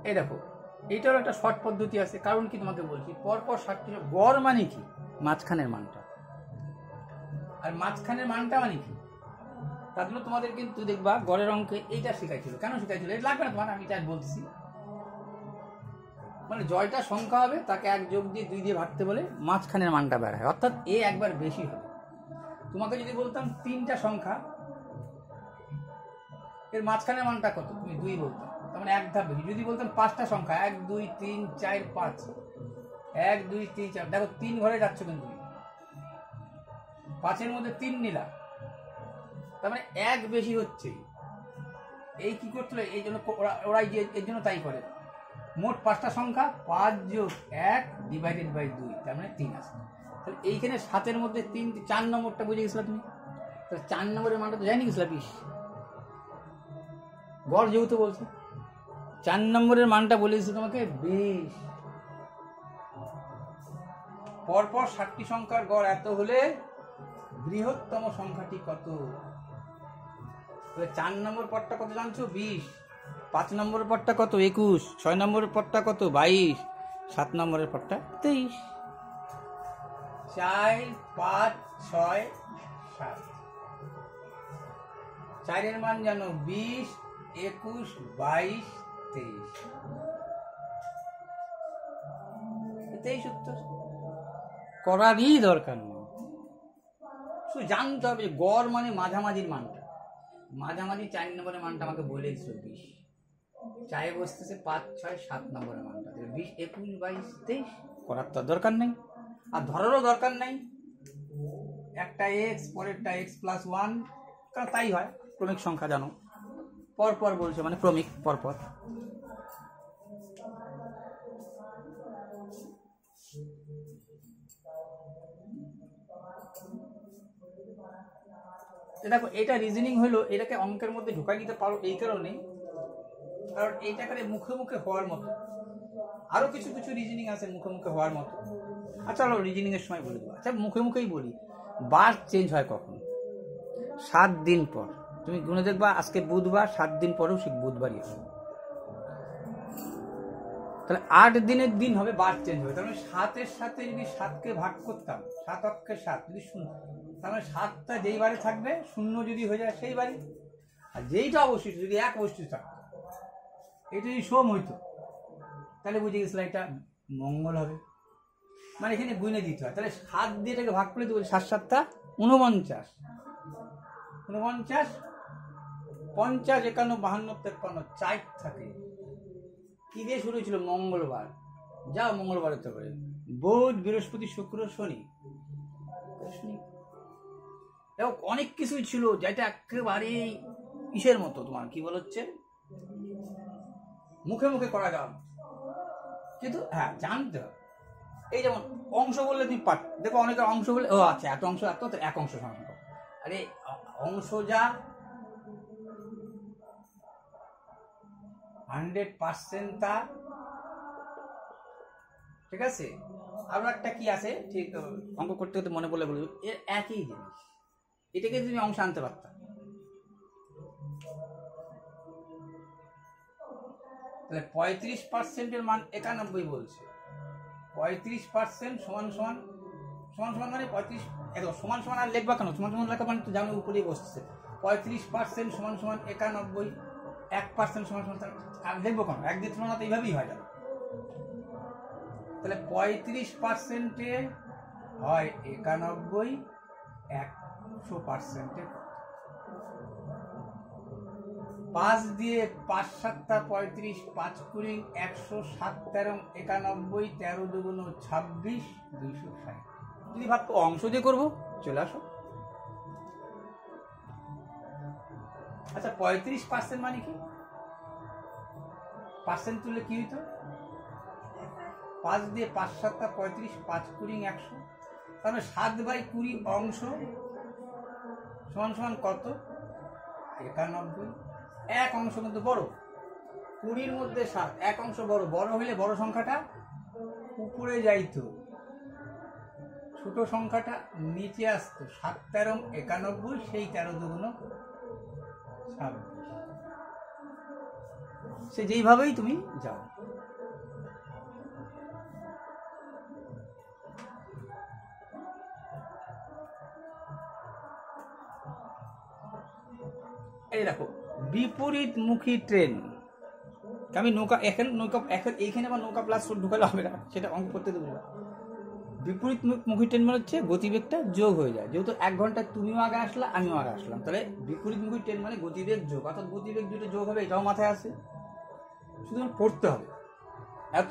এই দেখো, এইটারও একটা শর্ট পদ্ধতি আছে। কারণ কি তোমাকে বলছি, পরপর 60 গড় মানে কি, মাঝখানের মানটা, আর মাঝখানের মানটা মানে কি, তার জন্য তোমাদের কিন্তু দেখবা গড়ের অঙ্কে এইটা শেখাইছিল। কেন শেখাইছিল এটা লাগবে না তোমার, আমি এটা বলছি। মানে জয়টা সংখ্যা হবে, তাকে 1 যোগ দিয়ে 2 দিয়ে ভাগতে বলে মাঝখানের মানটা বের হয়, অর্থাৎ এ একবার বেশি হবে। তোমাকে যদি বলতাম 3টা সংখ্যা, এর মাঝখানের মানটা কত, তুমি 2 বলতাম, তার মানে 1 ধাপ বেশি। যদি বলতাম 5টা সংখ্যা, 1 2 3 4 5, 1 2 3 4, দেখো 3 ঘরে যাচ্ছ, কিন্তু 5-এর মধ্যে 3 নিলা, তার মানে 1 বেশি হচ্ছে। এই কি করতে হবে, এই জন্য ওরাই এর জন্য তাই করে। মোট 5টা সংখ্যা, 5 যোগ 1 ডিভাইডেড বাই 2, তার মানে 3 আসে। তাহলে এইখানে 7-এর মধ্যে 3, 4 নম্বরটা বুঝে গেছিলা তুমি। তাহলে 4 নম্বরের মানটা তো জানি গেছিলা 20, গড় যেহেতু বলছে, 4 নম্বরের মানটা বলে দিচ্ছি তোমাকে 20। পরপর 60টি সংখ্যার গড় এত হলে বৃহত্তম সংখ্যাটি কত। 4 নম্বর পদটা কত জানছো, 20। 5 নম্বরের পদটা কত, 21। 6 নম্বরের পদটা কত, 22। 7 নম্বরের পদটা 23। 4 5 6 7, 4-এর মান জানো 20, 21, 22, 23। 23 উত্তর, করারই দরকার নেই, শুধু জানতে হবে গড় মানে মাঝামাঝির মানটা। মাঝামাঝি 4 নম্বরের মানটা আমাকে বলে দিচ্ছিল 20, চায়ে বসতেছে 5 6 7 নম্বরের মানটা, 20 21 22 23। করার তো দরকার নেই, আর ধরারও দরকার নেই। একটা x পরেরটা x+1, কারণ তাই হয়, ক্রমিক সংখ্যা জানো, পরপর বলছে মানে ক্রমিক পরপর। দেখো এটা রিজনিং হলো, এটাকে অঙ্কের মধ্যে ঢুকাই নিতে পারো এই কারণে, কারণ এইটাকে মুখে মুখে হওয়ার মতো। আরো কিছু কিছু রিজনিং আছে মুখে মুখে হওয়ার মতো। আচ্ছা চলো রিজনিং এর সময় বলে দেবো। আচ্ছা মুখে মুখেই বলি, বার চেঞ্জ হয় কখন, 7 দিন পর। তুমি গুনে দেখবা, আজকে বুধবার, 7 দিন পরেও ঠিক বুধবারই হবে। তাহলে 8 দিনের দিন হবে বার চেঞ্জ হবে। তাহলে 7-এর সাথে যদি 7কে ভাগ করতাম, 7 অক্ষে 7 যদি 0, তাহলে 7টা যেই বারে থাকবে 0 যদি হয়ে যায় সেই বারে, আর যেইটা অবশিষ্ট যদি 1 অবশিষ্ট থাকতো, এটা যদি সোম হইতো, তাহলে বুঝে গেছিল এটা মঙ্গল হবে। মানে এখানে গুনে দিতে হয়। তাহলে 7 দিয়ে এটাকে ভাগ করে দেবো, 7 7টা 49, 49 50 51 52 53 4 থাকে। কি দিয়ে শুরু ছিল, মঙ্গলবার, যাও মঙ্গলবার হতে পারে, বুধ বৃহস্পতি শুক্র শনি, অনেক কিছুই ছিল যেটা একেবারে ইসের মতো, তোমার কি বল হচ্ছে মুখে মুখে করা যাও, কিন্তু হ্যাঁ জানতে হবে। এই যেমন অংশ বললে তুমি পাঠ, দেখো অনেকের অংশ বলে, ও আচ্ছা এত অংশ, এত এক অংশ সমান, আরে অংশ যা 100% তা, ঠিক আছে। আরো একটা কি আছে, ঠিক অঙ্ক করতে করতে মনে পড়লে বলবো, এর একই জিনিস, এটাকে তুমি অংশ আনতে পারতাম। তাহলে 35%-এর মান 91 বলছে, 35% সমান সমান সমান সমান মানে 35, একদম সমান সমান আর লিখবা কেন, সমান সমান লেখা মানে তো জানো উপরেই বসছে। 35% সমান সমান 91, 1% সমান সমান আর লিখবো কেন, এক দিয়ে তুলনা তো এইভাবেই হয় যাবে। তাহলে 35%-এ হয় 91, 100%-এ 5 দিয়ে 5 7টা 35, 5 কুড়ি 100, 7 13 91, 13 দুগুণ 26, 260। যদি ভাবতো অংশ দিয়ে করবো, চলে আসো। আচ্ছা 35% মানে কি, পার্সেন্ট তুললে কি হইতো, 5 দিয়ে 5 7টা 35, 5 কুড়ি 100, তাহলে 7/20 অংশ সমান সমান কত? 91। এক অংশ কিন্তু বড়, 20-র মধ্যে 7, এক অংশ বড়। বড় হইলে বড় সংখ্যাটা উপরে যাইতো, ছোট সংখ্যাটা নিচে আসতো। 7-13 91, সেই 13 দুগুণ 26। সে যেইভাবেই তুমি যাও। এই দেখো, বিপরীতমুখী ট্রেন। আমি নৌকা এখন এইখানে আবার নৌকা প্লাস ঢুকালে হবে না, সেটা অঙ্ক করতে দেবো না। বিপরীতমুখী ট্রেন মানে হচ্ছে গতিবেগটা যোগ হয়ে যায়। যেহেতু 1 ঘন্টায় তুমিও আগে আসলা, আমিও আগে আসলাম, তাহলে বিপরীতমুখী ট্রেন মানে গতিবেগ যোগ, অর্থাৎ গতিবেগ যেটা যোগ হবে এটাও মাথায় আসে। শুধু পড়তে হবে, এত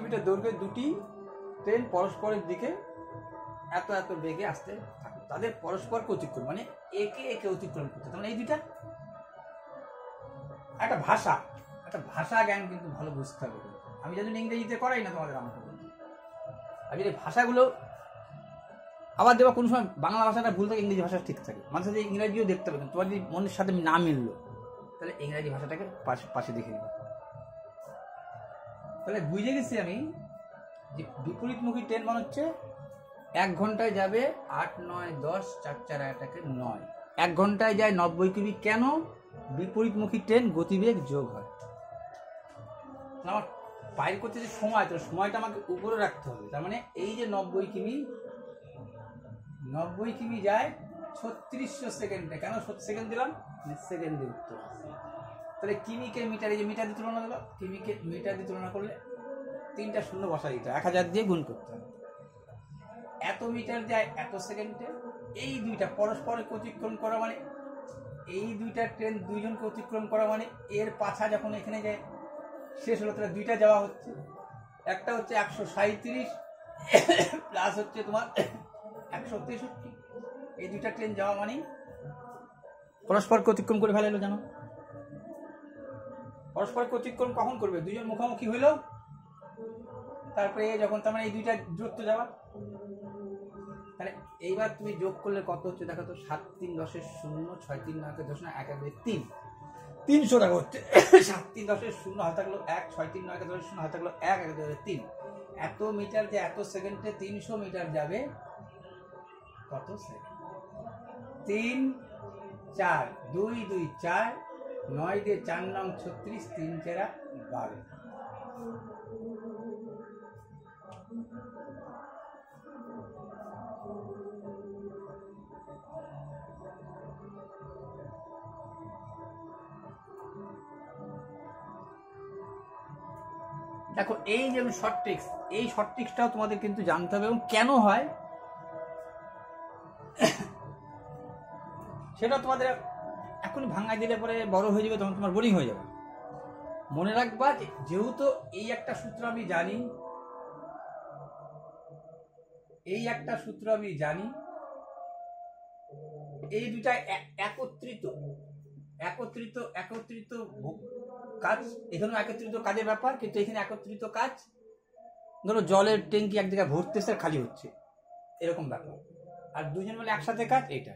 মিটার দৈর্ঘ্যের দুটি ট্রেন পরস্পরের দিকে এত এত বেগে আসতে থাকে, তাদের পরস্পরকে অতিক্রম মানে একে একে অতিক্রম করতে। তার মানে এই দুইটা একটা ভাষা জ্ঞান কিন্তু ভালো বুঝতে হবে। আমি যেন ইংরেজিতে করাই না তোমাদের, আমাকে আমি এই ভাষাগুলো আবার দেওয়া কোনো সময় বাংলা ভাষাটা ভুল থাকে, ইংরেজি ভাষা ঠিক থাকে। মাঝে সাথে ইংরেজিও দেখতে পাবেন, তোমার যদি মনের সাথে না মিললো তাহলে ইংরেজি ভাষাটাকে পাশে দেখে নিব। তাহলে বুঝে গেছি আমি যে বিপরীতমুখী ট্রেন মানে হচ্ছে 1 ঘন্টায় যাবে 8, 9, 10, 4, 4, 8, 9। 1 ঘন্টায় যায় 90 কিমি। কেন? বিপরীতমুখী ট্রেন গতিবেগ যোগ হয়। আমার বাইর করতে যে সময়, তো সময়টা আমাকে উপরে রাখতে হবে। তার মানে এই যে 90 কিমি যায় 3600 সেকেন্ডে। কেন সেকেন্ড দিলাম? সেকেন্ডে উত্তর। তাহলে কিমিকে মিটার, এই যে মিটার দিয়ে তুলনা দিল, কিমিকে মিটার দিয়ে তুলনা করলে 3টা শূন্য বসা দিতে, 1000 দিয়ে গুণ করতে হবে। এত মিটার যায় এত সেকেন্ডে। এই দুইটা পরস্পরকে অতিক্রম করা মানে, এই দুইটা ট্রেন দুইজনকে অতিক্রম করা মানে এর পাছা যখন এখানে যায় শেষ হলো, তাহলে দুইটা যাওয়া হচ্ছে। একটা হচ্ছে 137 প্লাস হচ্ছে তোমার 163। এই দুইটা ট্রেন যাওয়া মানে পরস্পরকে অতিক্রম করে ফেলাইলো। জানো পরস্পরকে অতিক্রম কখন করবে? দুজন মুখোমুখি হইলো, তারপরে যখন তার মানে এই দুইটা দূরত্ব যাওয়া। তাহলে এইবার তুমি যোগ করলে কত হচ্ছে দেখো তো। 7, 3, 10, 0, 6, 3, 9, 10, 1, 3, 300 টাকা হচ্ছে। 7, 3, 10, 0 হাতে থাকলো 1, 6, 3, 9, 10, 0 হাতে থাকলো 1, 3। এত মিটার যে এত সেকেন্ডে 300 মিটার যাবে কত সেকেন্ড? 3, 4, 2, 2, 4, 9 দিয়ে 4 9 36, 3 4 12। দেখো এই যে শর্ট ট্রিক্স, এই শর্ট ট্রিক্সটাও তোমাদের কিন্তু জানতে হবে, এবং কেন হয় সেটা তোমাদের এখন ভাঙাই দিলে পরে বড় হয়ে যাবে, তখন তোমার বোরিং হয়ে যাবে। মনে রাখবা যেহেতু এই একটা সূত্র আমি জানি, এই দুটা একত্রিত কাজ। এখানে একত্রিত কাজের ব্যাপার, কিন্তু এখানে একত্রিত কাজ। ধরো জলের ট্যাঙ্কি এক জায়গায় ভরতেছে আর খালি হচ্ছে, এরকম ব্যাপার। আর দুজন মিলে একসাথে কাজ, এটা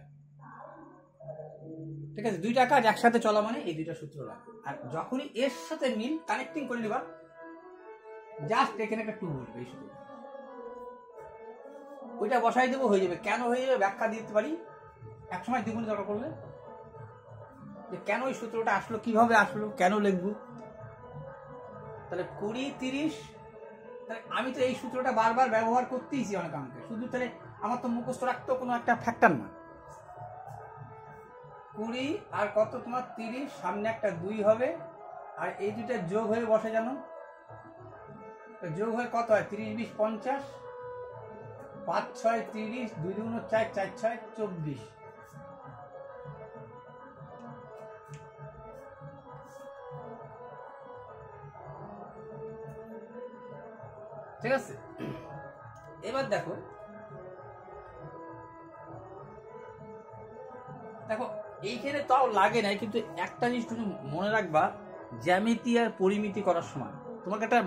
ঠিক আছে। দুইটা কাজ একসাথে চলা মানে এই দুইটা সূত্র লাগে। আর যখনই এর সাথে মিল কানেক্টিং করে নিবা, জাস্ট এখানে একটা 2 বলবে, এই সূত্র ওইটা বসাই দেবো, হয়ে যাবে। কেন হয়ে যাবে ব্যাখ্যা দিতে পারি এক সময়, দ্বিগুণ দরকার করলে, যে কেন এই সূত্রটা আসলো, কিভাবে আসলো, কেন লিখবো। তাহলে 20, 30, তাহলে আমি তো এই সূত্রটা বারবার ব্যবহার করতেইছি অনেক অঙ্কে, শুধু তাহলে আমার তো মুখস্থ রাখতেও কোনো একটা ফ্যাক্টর না। 20 আর কত তোমার 30, সামনে একটা 2 হবে, আর এই দুইটা যোগ হয়ে বসে। জানো যোগ হয়ে কত হয়? 30, 20, 50, 5, 6, 30, 2 2, 4, 4, 6, 24। ঠিক আছে। এবার দেখো এইখানে তাও লাগে নাই, কিন্তু একটা জিনিস তুমি মনে রাখবা, জ্যামিতি আর পরিমিতি করার সময় তোমাকে একটা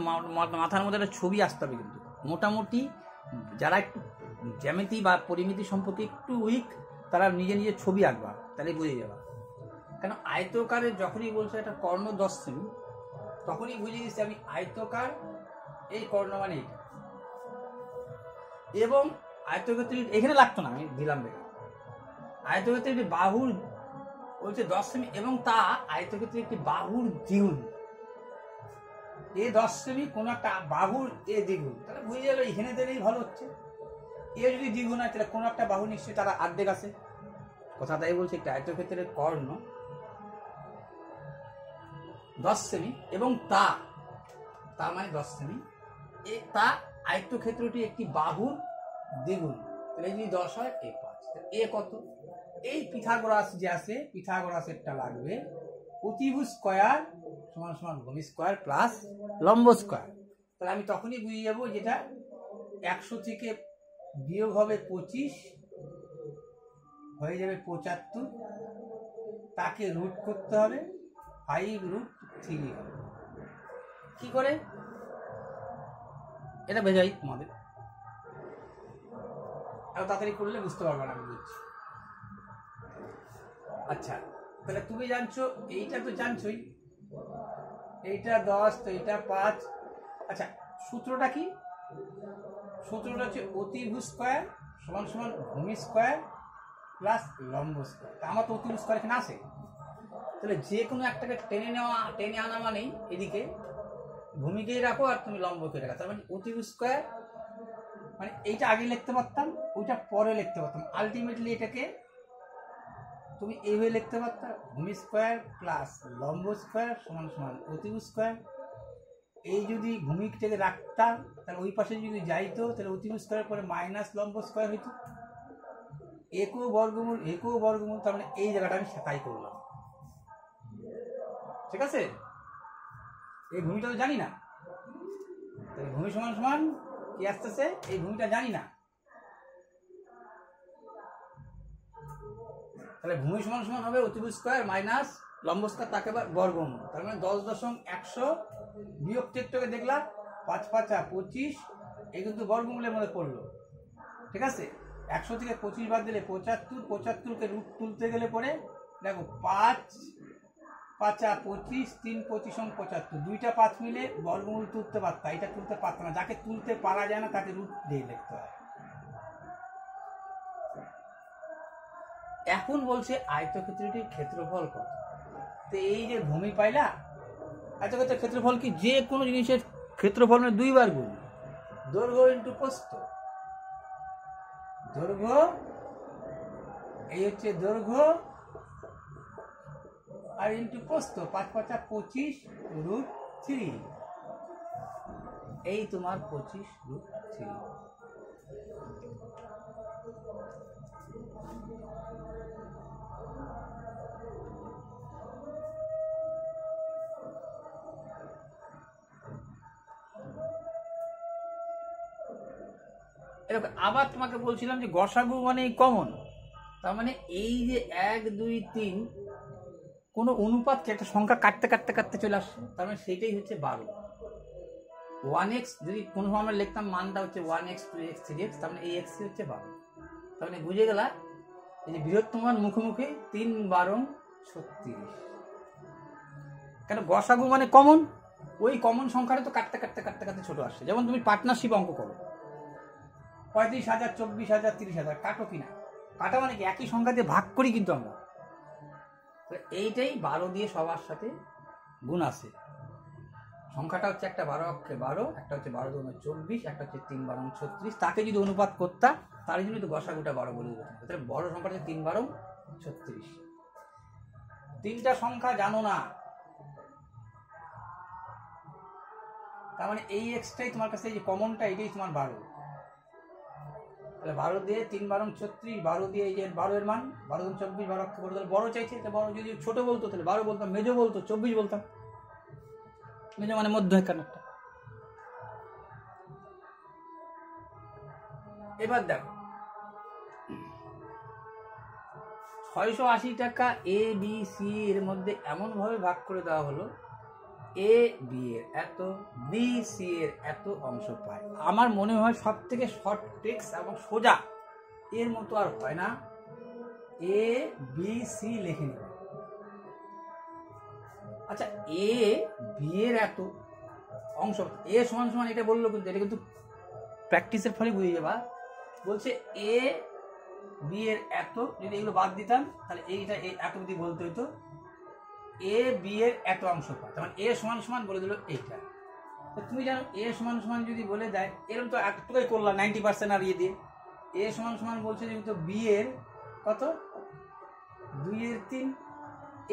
মাথার মধ্যে একটা ছবি আসতে হবে। কিন্তু মোটামুটি যারা একটু জ্যামিতি বা পরিমিতি সম্পর্কে একটু উইক, তারা নিজে নিজে ছবি আঁকবা। তাহলে বুঝে যাবা। কেন আয়তকারের যখনই বলছে একটা কর্ণ 10 সেমি, তখনই বুঝে গেছি আমি আয়তকার, এই কর্ণ মানে এইটা। এবং আয়তক্ষেত্রে এখানে লাগতো না, আমি দিলাম বেকার। আয়তক্ষেত্রে একটি বাহুর বলছে 10 সেমি এবং তা আয়তক্ষেত্রে একটি বাহুর দ্বিগুণ। এ 10 সেমি কোন একটা বাহুর এ দ্বিগুণ, তাহলে বুঝে গেল এখানে দিলেই ভালো হচ্ছে। এ যদি দ্বিগুণ হয় তাহলে কোন একটা বাহু নিশ্চয়ই তারা অর্ধেক আছে। কথা তাই বলছে একটা আয়তক্ষেত্রের কর্ণ 10 সেমি এবং তা মানে 10 সেমি, তা আয়তক্ষেত্রটি একটি বাহুর দ্বিগুণ। তাহলে যদি 10 হয় এ 5, এ কত? এই পিথাগোরাস যে আছে, পিথাগোরাসেরটা লাগবে অতিভুজ স্কয়ার সমান সমান ভূমি স্কয়ার প্লাস লম্ব স্কয়ার। তাহলে আমি তখনই বুঝে যাবো যেটা 100 থেকে বিয়োগ হবে 25 হয়ে যাবে 75, তাকে রুট করতে হবে 5√3 হবে। কি করে এটা বোঝাই তোমাদের, আর তাড়াতাড়ি করলে বুঝতে পারবে না, আমি বলছি। আচ্ছা, তাহলে তুমি জানছো, এইটা তো জানছোই, এইটা 10 তো এটা 5। আচ্ছা, সূত্রটা কি? সূত্রটা হচ্ছে অতিভুজ স্কয়ার সমান সমান ভূমি স্কয়ার প্লাস লম্ব স্কয়ার। আমার তো অতিভুজ স্কয়ার এখানে আছে, তাহলে যে কোনো একটাকে টেনে আনা মানেই এদিকে ভূমিকেই রাখো আর তুমি লম্বকে রাখো। তার মানে অতিভুজ স্কয়ার মানে এইটা আগে লিখতে পারতাম, ওইটা পরে লিখতে পারতাম। আলটিমেটলি এটাকে তুমি এইভাবে লিখতে পারতাম, ভূমি স্কয়ার প্লাস লম্ব স্কয়ার সমান সমান অতিভুজ স্কয়ার। এই যদি ভূমিটাকে রাখতাম তাহলে ওই পাশে যদি যাইতো তাহলে অতিভুজ স্কয়ারের পরে মাইনাস লম্ব স্কয়ার হইতো, একও বর্গমূল একও বর্গমূল। তার মানে এই জায়গাটা আমি তাই করলাম, ঠিক আছে? এই ভূমিটা তো জানি না, তাহলে ভূমি সমান সমান কি আসতেছে, এই ভূমিটা জানি না, তাহলে ভূমি সমান সমান হবে অতিভুজ স্কয়ার মাইনাস লম্ব স্কয়ার, তাকে আবার বর্গমূল। তার মানে 10.100 বিয়োগ ক্ষেত্রকে দেখলাম 5 5 25, এই কিন্তু বর্গমূলের মধ্যে পড়লো, ঠিক আছে? 100 থেকে 25 বাদ দিলে 75, 75কে রুট তুলতে গেলে পরে দেখো 5 5 25, 3 25 75, দুইটা 5 মিলে বর্গমূল তুলতে পারতাম, এটা তুলতে পারতাম না। যাকে তুলতে পারা যায় না তাকে রুট দিয়ে লিখতে হয়। এখন বলছে আয়তক্ষেত্রটির ক্ষেত্রফল কত। তো এই যে ভূমি পাইলা, আয়তক্ষেত্রের ক্ষেত্রফল কি? যে কোনো জিনিসের ক্ষেত্রফল মানে 2 বার গুণ, দৈর্ঘ্য ইন্টু প্রস্থ। দৈর্ঘ্য, এই হচ্ছে দৈর্ঘ্য আর ইন্টু প্রস্থ, 5 5 25√3, এই তোমার 25√3। আবার তোমাকে বলছিলাম যে গসাগু মানে কমন, তার মানে এই যে 1 2 3 কোনো অনুপাতকে একটা সংখ্যা কাটতে কাটতে কাটতে চলে আসছে, তার মানে সেইটাই হচ্ছে 12। 1x যদি কোনো আমরা লিখতাম মানটা হচ্ছে 1x 2x 3x, তার মানে এই x হচ্ছে 12। তার মানে বুঝে গেলা এই যে বৃহত্তম মান মুখোমুখি 3 12 36। কেন গসাগু মানে কমন, ওই কমন সংখ্যাটা তো কাটতে কাটতে কাটতে কাটতে ছোট আসছে। যেমন তুমি পার্টনারশিপ অঙ্ক করো, 35,000 24,000 30,000, কাটো কিনা? কাটা মানে কি একই সংখ্যা দিয়ে ভাগ করি কিন্তু আমরা, এইটাই 12 দিয়ে সবার সাথে গুণ আছে। সংখ্যাটা হচ্ছে একটা 12 অক্ষে 12, একটা হচ্ছে 12 2 24, একটা হচ্ছে 3 12 36। তাকে যদি অনুপাত করতাম তার জন্য তো গসাগুটা 12 বলে দিতাম। তাহলে বড় সংখ্যাটা হচ্ছে 3 12 36। তিনটা সংখ্যা জানো না, তার মানে এই এক্সটাই তোমার কাছে, এই যে কমনটা এটাই তোমার 12। তাহলে 12 দিয়ে 3 12 36, 12 দিয়ে এই যে 12 এর মান 12 2 24, 12 অক্ষে 12, বড় চাইছে, তাহলে বড়। যদি ছোট বলতো তাহলে 12 বলতাম, মেজো বলতো 24 বলতাম। মেজো মানে মধ্য একান্নটা। এবার দেখো 680 টাকা এ বি সি এর মধ্যে এমন ভাবে ভাগ করে দেওয়া হলো, এ বি এর এত, বি সি এর এত অংশ পায়। আমার মনে হয় সব থেকে শর্ট টেক্স এবং সোজা এর মতো আর হয় না। এ বি সি লিখে নেবে। আচ্ছা এ বি এর এত অংশ, এ সমান সমান এটা বললো, কিন্তু এটা কিন্তু প্র্যাকটিসের ফলে বুঝে যাবা। বলছে এ বি এর এত, যদি এগুলো বাদ দিতাম তাহলে এইটা এত যদি বলতে হইতো এ বি এর এত অংশ পায়, তখন এ সমান সমান বলে দিল এইটা। তো তুমি জানো এ সমান সমান যদি বলে দেয়, এরকম তো একটুকাই করলাম 90% আর ইয়ে দিয়ে, এ সমান সমান বলছে যেহেতু বি এর কত 2/3,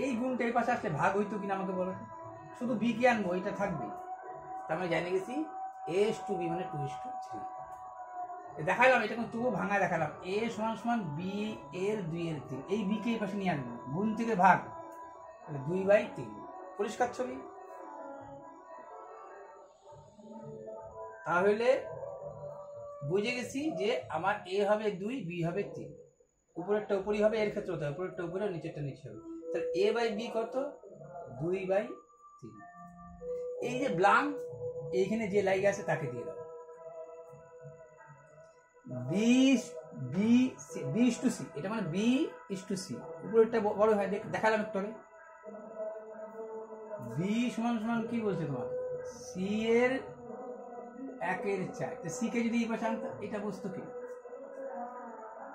এই গুণটা এই পাশে আসলে ভাগ হইতো কিনা আমাকে বলো, শুধু বি কে আনবো, এটা থাকবে। তার মানে জানিয়ে গেছি A/B মানে 2:3 দেখালাম। এটা কিন্তু তবুও ভাঙা দেখালাম। এ সমান সমান বি এর 2/3, এই বি কে এই পাশে নিয়ে আনবো, গুণ থেকে ভাগ, 2/3। পরিষ্কার ছবি? তাহলে বুঝে গেছি যে আমার এ হবে 2, বি হবে 3, উপরেরটা উপরই হবে, এর ক্ষেত্রে হতে হবে উপরেরটা উপরে, নিচেরটা নিচে হবে। তাহলে এ বাই বি কত 2/3। এই যে ব্লাঙ্ক এইখানে যে লাইন আছে তাকে দিয়ে দাও, বি ইস টু সি, এটা মানে বি ইস টু সি, উপরেরটা বড় হয়, দেখালাম একটু আগে। বি সমান সমান কি বলছে তোমার, সি এর 1/4। তো সি কে যদি এই পাশে আনতো, এটা বস্তু কি,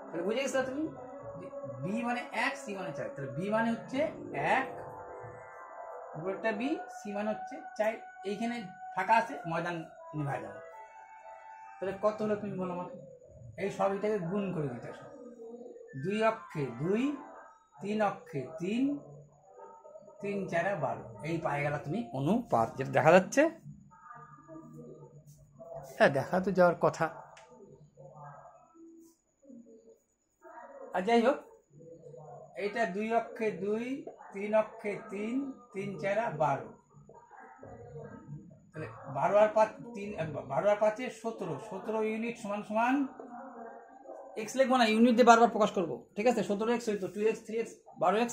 তাহলে বুঝে গেছো তুমি, বি মানে 1, সি মানে 4। তাহলে বি মানে হচ্ছে 1, উপরেরটা বি, সি মানে হচ্ছে 4, এইখানে ফাঁকা আছে, ময়দান নিভাই যাবে। তাহলে কত হলো তুমি বলো আমাকে? এই সব এটাকে গুণ করে দিতে আসো, 2 অক্ষে 2, 3 অক্ষে 3, 3 4 12, এই পায়ে গেল তুমি অনুপাত, যেটা দেখা যাচ্ছে। হ্যাঁ দেখা তো যাওয়ার কথা। আর যাই হোক, এইটা 2 অক্ষে 2, 3 অক্ষে 3, 3 4 12, তাহলে 12 আর 5 3, 12 আর 5 17 ইউনিট সমান সমান এক্স লিখবো না, ইউনিট দিয়ে বারবার প্রকাশ করবো, ঠিক আছে? 17x হইতো 2x 3x 12x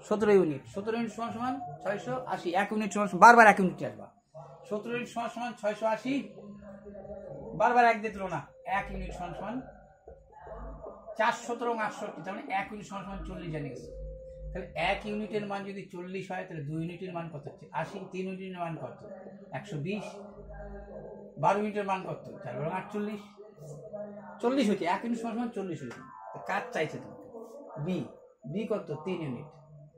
17 unit, 17 unit সমান সমান 680, 1 ইউনিট সমান বারবার 1 ইউনিট আসবা, 17 ইউনিট সমান সমান 680, বারবার 1 দিয়ে তুলো না, 1 ইউনিট সমান সমান 417 68, তার মানে 1 ইউনিট সমান সমান 40 জানি গেছে। তাহলে 1 ইউনিটের মান যদি 40 হয়, তাহলে 2 ইউনিটের মান কত হচ্ছে 80, 3 ইউনিটের মান কত 120, 12 ইউনিটের মান কত 4 × 8 40, 40 হচ্ছে 1 ইউনিট সমান 40 হচ্ছে। কাজ চাইছে তোমাকে বি, বি কত 3 ইউনিট,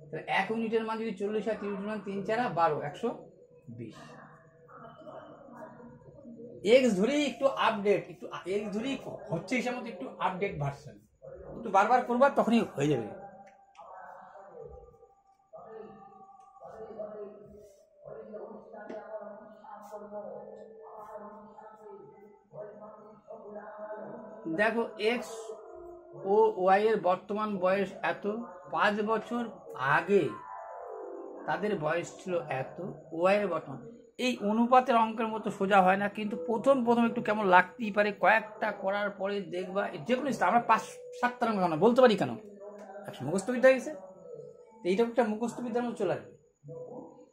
তাহলে 1 ইউনিটের মান যদি 40 হয়, 3 ইউনিটের মান 3 4 12, 120। এক্স ধরেই একটু আপডেট, একটু এক্স ধরেই হচ্ছে হিসাব মতো একটু আপডেট ভার্সন, একটু বারবার করবা তখনই হয়ে যাবে। দেখো এক্স ও ওয়াই এর বর্তমান বয়স এত, 5 বছর আগে তাদের বয়স ছিল এত, ওয়াই এর বর্তমান, এই অনুপাতের অঙ্কের মতো সোজা হয় না, কিন্তু প্রথম একটু কেমন লাগতেই পারে, কয়েকটা করার পরে দেখবা যে কোনো আমরা 5-7টা অঙ্ক না বলতে পারি, কেন একটা মুখস্থবিদ্যা গেছে, এইটা একটা মুখস্থবিদ্যার মতো চলে আসবে,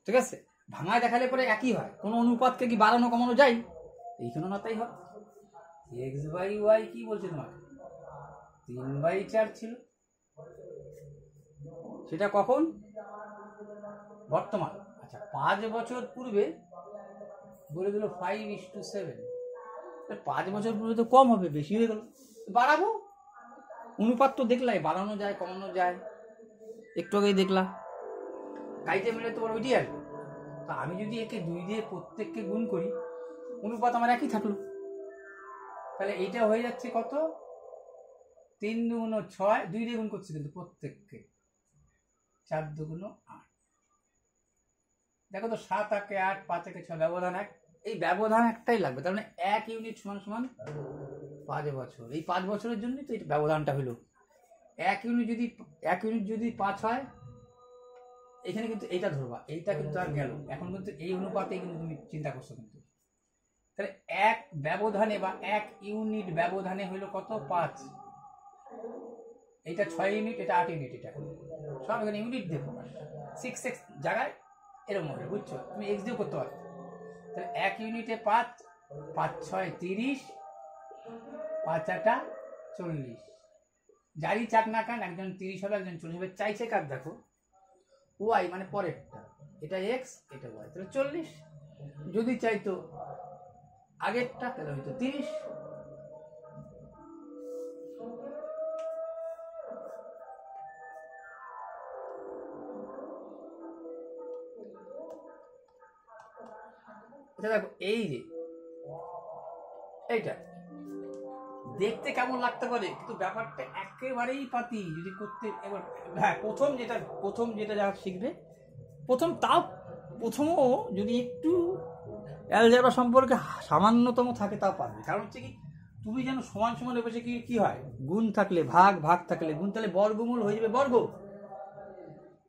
ঠিক আছে? ভাঙায় দেখালে পরে একই হয়, কোনো অনুপাতকে কি বাড়ানো কমানো যায়? এইখানে না তাই হয়। এক্স বাই ওয়াই কি বলছে তোমাকে 3/4 ছিল, সেটা কখন বর্তমান। আচ্ছা 5 বছর পূর্বে বলে দিল 5:7, 5 বছর পূর্বে তো কম হবে, বেশি হয়ে গেল, বাড়াবো। অনুপাত তো দেখলাই বাড়ানো যায় কমানো যায়, একটু আগেই দেখলা, কাইতে মিলে তোমার ওইটাই আসবে। তা আমি যদি একে 2 দিয়ে প্রত্যেককে গুণ করি, অনুপাত আমার একই থাকলো, তাহলে এইটা হয়ে যাচ্ছে কত 3 × 6, 2 দিয়ে গুণ করছি কিন্তু প্রত্যেককে, 4 × 8, দেখো তো 7 × 8, 5 × 6 ব্যবধান 1, এই ব্যবধান একটাই লাগবে, তার মানে 1 ইউনিট সমান সমান 5 বছর, এই 5 বছরের জন্যই তো এই ব্যবধানটা হলো। 1 ইউনিট যদি 5 হয়, এখানে কিন্তু এইটা ধরবা, এইটা কিন্তু আর গেল, এখন কিন্তু এই অনুপাতে কিন্তু তুমি চিন্তা করছো, কিন্তু তাহলে 1 ব্যবধানে বা 1 ইউনিট ব্যবধানে হইলো কত 5, এইটা 6 ইউনিট, এটা 8 ইউনিট, এটা সব এখানে ইউনিট দেবো, 6x জায়গায় এরকম হবে, বুঝছো? তুমি এক্স দিয়েও করতে পারো। তাহলে 1 ইউনিটে 5, 5 × 6 = 30, 5 × 8 = 40, যারই চাক না কান, একজন 30 হবে একজন 40 হবে, চাইছে কার দেখো ওয়াই মানে পরেরটা, এটা এক্স এটা ওয়াই, তাহলে 40। যদি চাইতো আগেরটা তাহলে হয়তো 30। দেখো এই যে এইটা দেখতে কেমন লাগতে পারে, কিন্তু ব্যাপারটা একেবারেই পাতি যদি করতে। এবার হ্যাঁ, প্রথম যেটা যারা শিখবে, প্রথমও যদি একটু অ্যালজেব্রা সম্পর্কে সামান্যতম থাকে তাও পারবে। কারণ হচ্ছে কি, তুমি যেন সমান সমান বসে কি হয়, গুণ থাকলে ভাগ, ভাগ থাকলে গুণ, তাহলে বর্গমূল হয়ে যাবে বর্গ।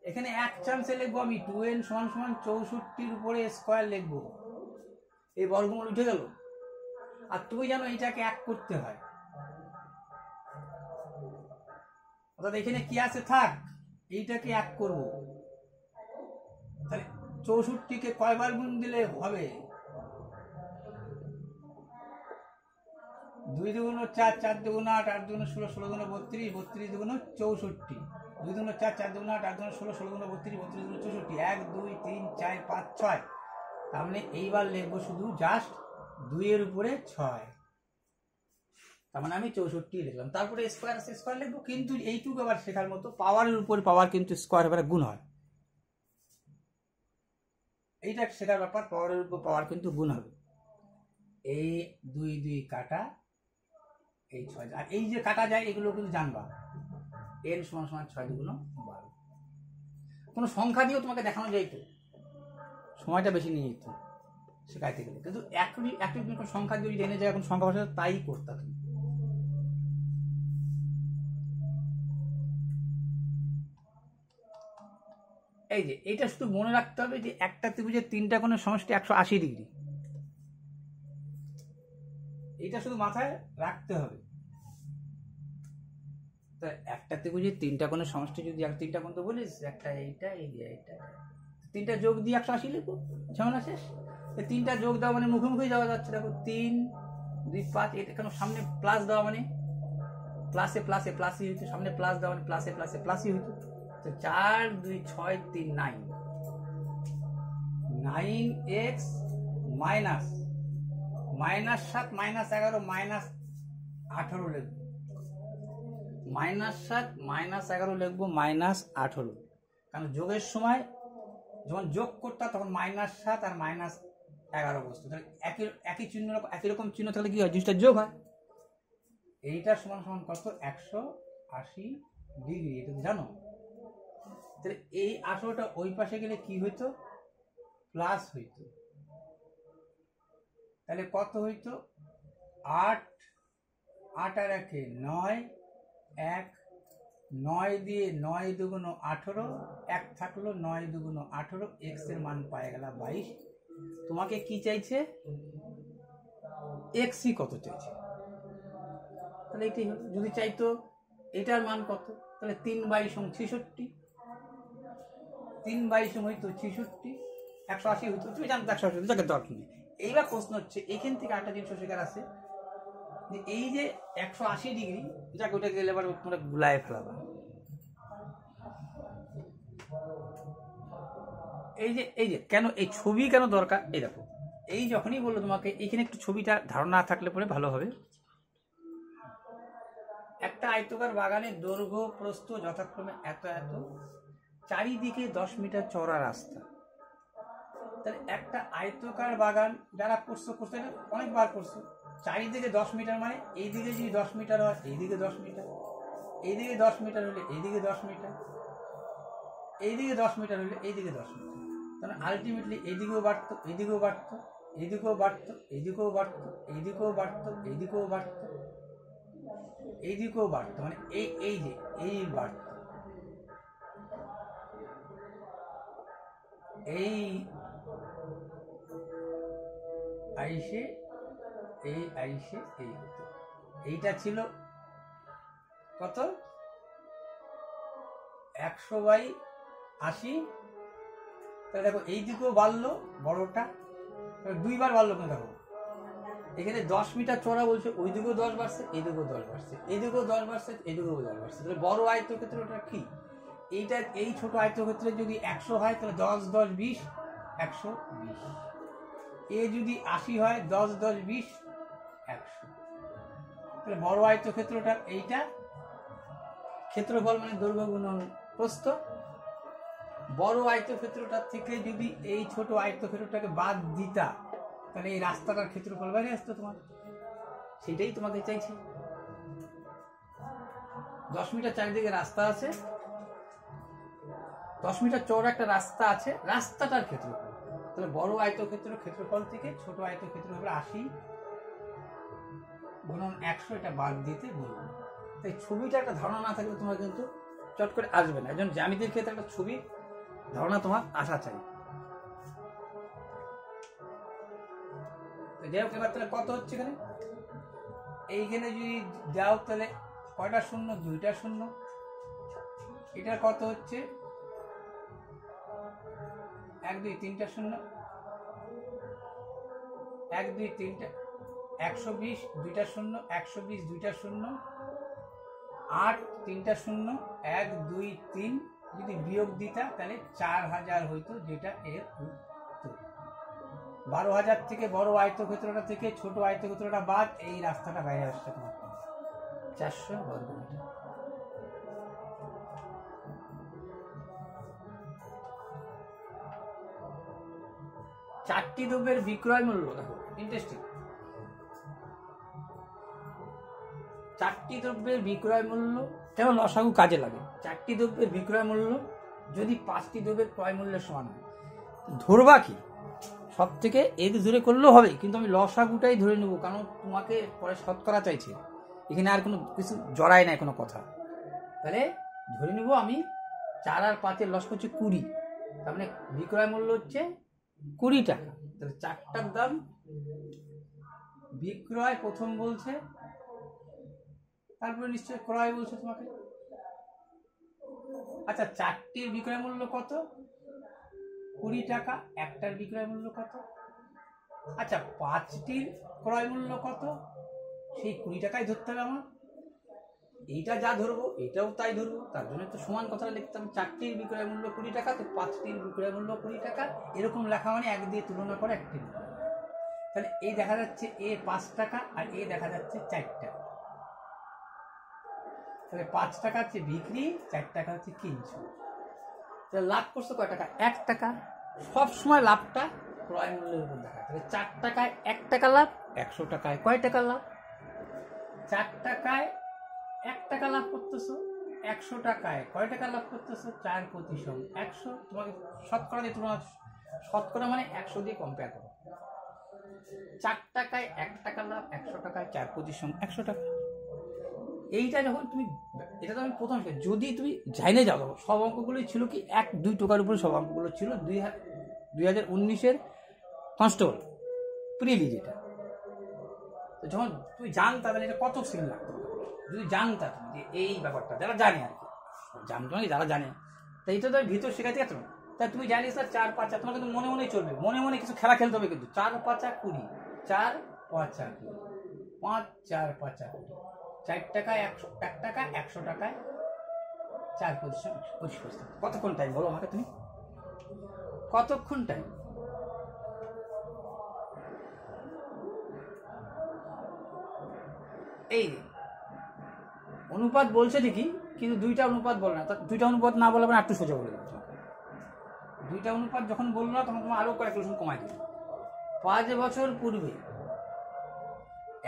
এখানে এক চান্সে লিখবো আমি 2n সমান সমান 64 উপরে স্কোয়ার লিখবো, এই বর্গমূল উঠে গেল। আর তুমি জানো এইটাকে এক করতে হয়, অর্থাৎ এখানে কি আছে থাক, এইটাকে এক করব। তাহলে 64কে কয়বার গুণ দিলে হবে? 2 দুগুণ 4, 4 দুগুণ 8, 8 দুগুণ 16, 16 দুগুণ 32, 32 দুগুণ 64, 2 দুগুণ 4, 4 দুগুণ 8, 8 দুগুণ 16, 16 দুগুণ 32, 32 দুগুণ 64, 1 2 3 4 5 6। তার মানে এইবার লিখবো শুধু জাস্ট 2 এর উপরে 6, তার মানে আমি 64 লিখলাম। তারপরে স্কোয়ার লিখবো, কিন্তু এইটুকু আবার শেখার মতো, পাওয়ারের উপর পাওয়ার কিন্তু স্কোয়ার এবারে গুণ হয়, এইটা শেখার ব্যাপার। পাওয়ারের উপর পাওয়ার কিন্তু গুণ হবে। এই 2 2 কাটা, এই 6, আর এই যে কাটা যায় এগুলো কিন্তু জানবা। n সমান সমান 6 দুগুণ 12। কোনো সংখ্যা দিয়েও তোমাকে দেখানো যাইত, সময়টা বেশি নিয়ে যেত শেখাইতে গেলে, কিন্তু একটি সংখ্যা দিয়ে জেনে যায়, এখন সংখ্যা ভাষা তাই করতে তুমি। এই যে এইটা শুধু মনে রাখতে হবে যে একটা ত্রিভুজের 3টা কোণের সমষ্টি 180 ডিগ্রি, এইটা শুধু মাথায় রাখতে হবে। তা একটা ত্রিভুজের 3টা কোণের সমষ্টি যদি 3টা কোণ তো বলিস, একটা এইটা এইটা 3টা যোগ দিয়ে 180 লিখবো, ঝামেলা শেষ। 3টা যোগ দেওয়া মানে মুখোমুখি যাওয়া যাচ্ছে, দেখো 3 2 5, এটা কেন সামনে প্লাস দেওয়া মানে প্লাসে প্লাসে প্লাসই হইতো, সামনে প্লাস দেওয়া মানে প্লাসে প্লাসে প্লাসই হইতো। তো 4 2 6 3 9, 9x মাইনাস 7 -11 -18 লিখবো, -7 -11 লিখবো -18, কারণ যোগের সময় যখন যোগ করতাম তখন -7 আর -11 বসতো, তাহলে একই চিহ্ন, একই রকম চিহ্ন থাকলে কি হয়, জিনিসটা যোগ হয়। এইটা সমান সমান কত, 180 ডিগ্রি, এটা জানো। তাহলে এই 18টা ওই পাশে গেলে কি হইতো, প্লাস হইতো। তাহলে কত হইতো, 8 8 আর 1 9, 1 9 দিয়ে 9 দুগুণ 18, 1 থাকলো 9 দুগুণ 18, x এর মান পাওয়া গেল 22। তোমাকে কি চাইছে, x কত চাইছে, তাহলে এটাই হলো। যদি চাইতো এটার মান কত, তাহলে 3 22 66, 3 22 হইতো 66, 180 হইতো, তুমি জানতো 180, যাকে দরকার নেই। এইবার প্রশ্ন হচ্ছে, এখান থেকে একটা জিনিস শেখার আছে, যে এই যে 180 ডিগ্রি, যাকে ওটা গেলে এবার তোমরা গুলায় ফেলাবা। এই যে কেন এই ছবি কেন দরকার, এই দেখো, এই যখনই বললো তোমাকে এখানে একটু ছবিটা ধারণা থাকলে পরে ভালো হবে। একটা আয়তকার বাগানের দৈর্ঘ্য প্রস্থ যথাক্রমে এত এত, চারিদিকে 10 মিটার চওড়া রাস্তা। তাহলে একটা আয়তকার বাগান যারা করছো অনেকবার করছো, চারিদিকে 10 মিটার মানে এইদিকে যদি 10 মিটার হয়, এইদিকে 10 মিটার, এইদিকে 10 মিটার হলে এইদিকে 10 মিটার, এইদিকে 10 মিটার হলে এইদিকে 10 মিটার, তাহলে আলটিমেটলি এইদিকেও বাড়তো, এইদিকেও বাড়তো, এইদিকেও বাড়তো, এইদিকেও বাড়তো, এইদিকেও বাড়তো, এইদিকেও বাড়তো, এইদিকেও বাড়তো, মানে এই যে এই বাড়তো, এই আইসে এই আইসে এই হতো। এইটা ছিল কত, 100/80। তাহলে দেখো এই দিকেও বাড়লো বড়টা, দুইবার বাড়লো, কিন্তু দেখো এখানে 10 মিটার চড়া বলছে, ওই দিকেও 10 বাড়ছে, এই দিকেও 10 বাড়ছে, এই দিকেও 10 বাড়ছে, এই দিকেও 10 বাড়ছে। তাহলে বড় আয়তক্ষেত্র ওটা কি? এইটা এই ছোট আয়তক্ষেত্রে যদি 100 হয় তাহলে 10 10 20 120। এ যদি 80 হয় 10 10 20 100। তাহলে বড় আয়তক্ষেত্রটা এইটা ক্ষেত্রফল মানে দৈর্ঘ্য গুণন প্রস্থ। বড় আয়তক্ষেত্রটার থেকে যদি এই ছোট আয়তক্ষেত্রটাকে বাদ দিতা তাহলে এই রাস্তাটার ক্ষেত্রফল বাইরে আসতো তোমার। সেটাই তোমাকে চাইছে। 10 মিটার চারিদিকে রাস্তা আছে, 10 মিটার চওড়া একটা রাস্তা আছে, রাস্তাটার ক্ষেত্রফল। তাহলে বড় আয়তক্ষেত্র ক্ষেত্রফল থেকে ছোট আয়তক্ষেত্র হবে 80 গুণন 100, এটা বাদ দিতে বলবো। তাই ছবিটা একটা ধারণা না থাকলে তোমার কিন্তু চট করে আসবে না। একজন জ্যামিতির ক্ষেত্রে একটা ছবি ধারণা তোমার আসা চাই। যাই হোক, এবার তাহলে কত হচ্ছে এখানে? এইখানে যদি যাও তাহলে কয়টা শূন্য? 2টা শূন্য। এটার কত হচ্ছে? 1 2 3টা শূন্য, 1 2 3টা 120, 2টা শূন্য 120, 2টা শূন্য 8, 3টা শূন্য 1 2 3। যদি বিয়োগ দিতা তাহলে 4000 হইতো, যেটা এর উত্তর। 12000 থেকে বড় আয়তক্ষেত্রটা থেকে ছোট আয়তক্ষেত্রটা বাদ, এই রাস্তাটা বাইরে আসছে তোমার 400 বর্গমিটার। চারটি দ্রব্যের বিক্রয় মূল্য, দেখো ইন্টারেস্টিং। চারটি দ্রব্যের বিক্রয় মূল্য কেন লসাগু কাজে লাগে? চারটি দ্রব্যের বিক্রয় মূল্য যদি 5টি দ্রব্যের ক্রয় মূল্যের সমান হয়, ধরবা কি? সব থেকে এর ধরে করলেও হবে, কিন্তু আমি লসাগুটাই ধরে নেবো, কারণ তোমাকে পরে শতকরা চাইছে, এখানে আর কোনো কিছু জড়ায় নাই কোনো কথা। তাহলে ধরে নেবো আমি 4 আর 5-এর লস হচ্ছে 20, তার মানে বিক্রয় মূল্য হচ্ছে 20 টাকা। তাহলে চারটার দাম বিক্রয় প্রথম বলছে, তারপরে নিশ্চয় ক্রয় বলছে তোমাকে। আচ্ছা, চারটির বিক্রয় মূল্য কত? 20 টাকা। একটার বিক্রয় মূল্য কত? আচ্ছা, 5টির ক্রয় মূল্য কত? সেই 20 টাকাই ধরতে হবে আমার। এইটা যা ধরবো এটাও তাই ধরবো, তার জন্য তো সমান কথাটা লিখতাম। 4টির বিক্রয় মূল্য 20 টাকা, তো 5টির বিক্রয় মূল্য 20 টাকা। এরকম লেখা মানে 1 দিয়ে তুলনা করে 1টি। তাহলে এই দেখা যাচ্ছে এ 5 টাকা আর এ দেখা যাচ্ছে 4 টাকা। তাহলে 5 টাকা হচ্ছে বিক্রি, 4 টাকা হচ্ছে কিনছো। তাহলে লাভ করছো কয় টাকা? 1 টাকা। সবসময় লাভটা ক্রয় মূল্যের উপর দেখা। তাহলে 4 টাকায় 1 টাকা লাভ, 100 টাকায় কয় টাকা লাভ? 4 টাকায় 1 টাকা লাভ করতেছো, 100 টাকায় কয় টাকা লাভ করতেছো? 4 প্রতি 100। তোমাকে শতকরা দিয়ে তোমরা শতকরা মানে 100 দিয়ে কম্পেয়ার করো। 4 টাকায় 1 টাকা লাভ, 100 টাকায় 4 প্রতি 100 টাকা। এইটা যখন তুমি, এটা তো আমি প্রথম, যদি তুমি জাইনে যাও, সব অঙ্কগুলোই ছিল কি 1 2 টাকার উপরে সব অঙ্কগুলো ছিল। 2019-এর কনস্টেবল প্রিলি, যেটা যখন তুমি জানতা তাহলে এটা কত সেকেন্ড লাগতো। যদি জানতা তুমি যে এই ব্যাপারটা, যারা জানে আর কি, জানতো না যারা জানে, তাই এটা তো ভিতর শেখাতে গেছো। তাই তুমি জানিস না 4 5, তোমার কিন্তু মনে মনেই চলবে, মনে মনে কিছু খেলা খেলতে হবে কিন্তু। 4 5 20, 4 5 20, 5 4 5 20। 4 টাকায় 1 টাকা, 100 টাকায় 4 পজিশন 25%। কতক্ষণ টাইম বলো আমাকে তুমি? কতক্ষণ টাইম? এই অনুপাত বলছে ঠিকই, কিন্তু 2টা অনুপাত বলে না। 2টা অনুপাত না বলে একটু সোজা বলে দেবো। 2টা অনুপাত যখন বললো না তখন তোমার আরো ক্যালকুলেশন কমাই দেবে। 5 বছর পূর্বে,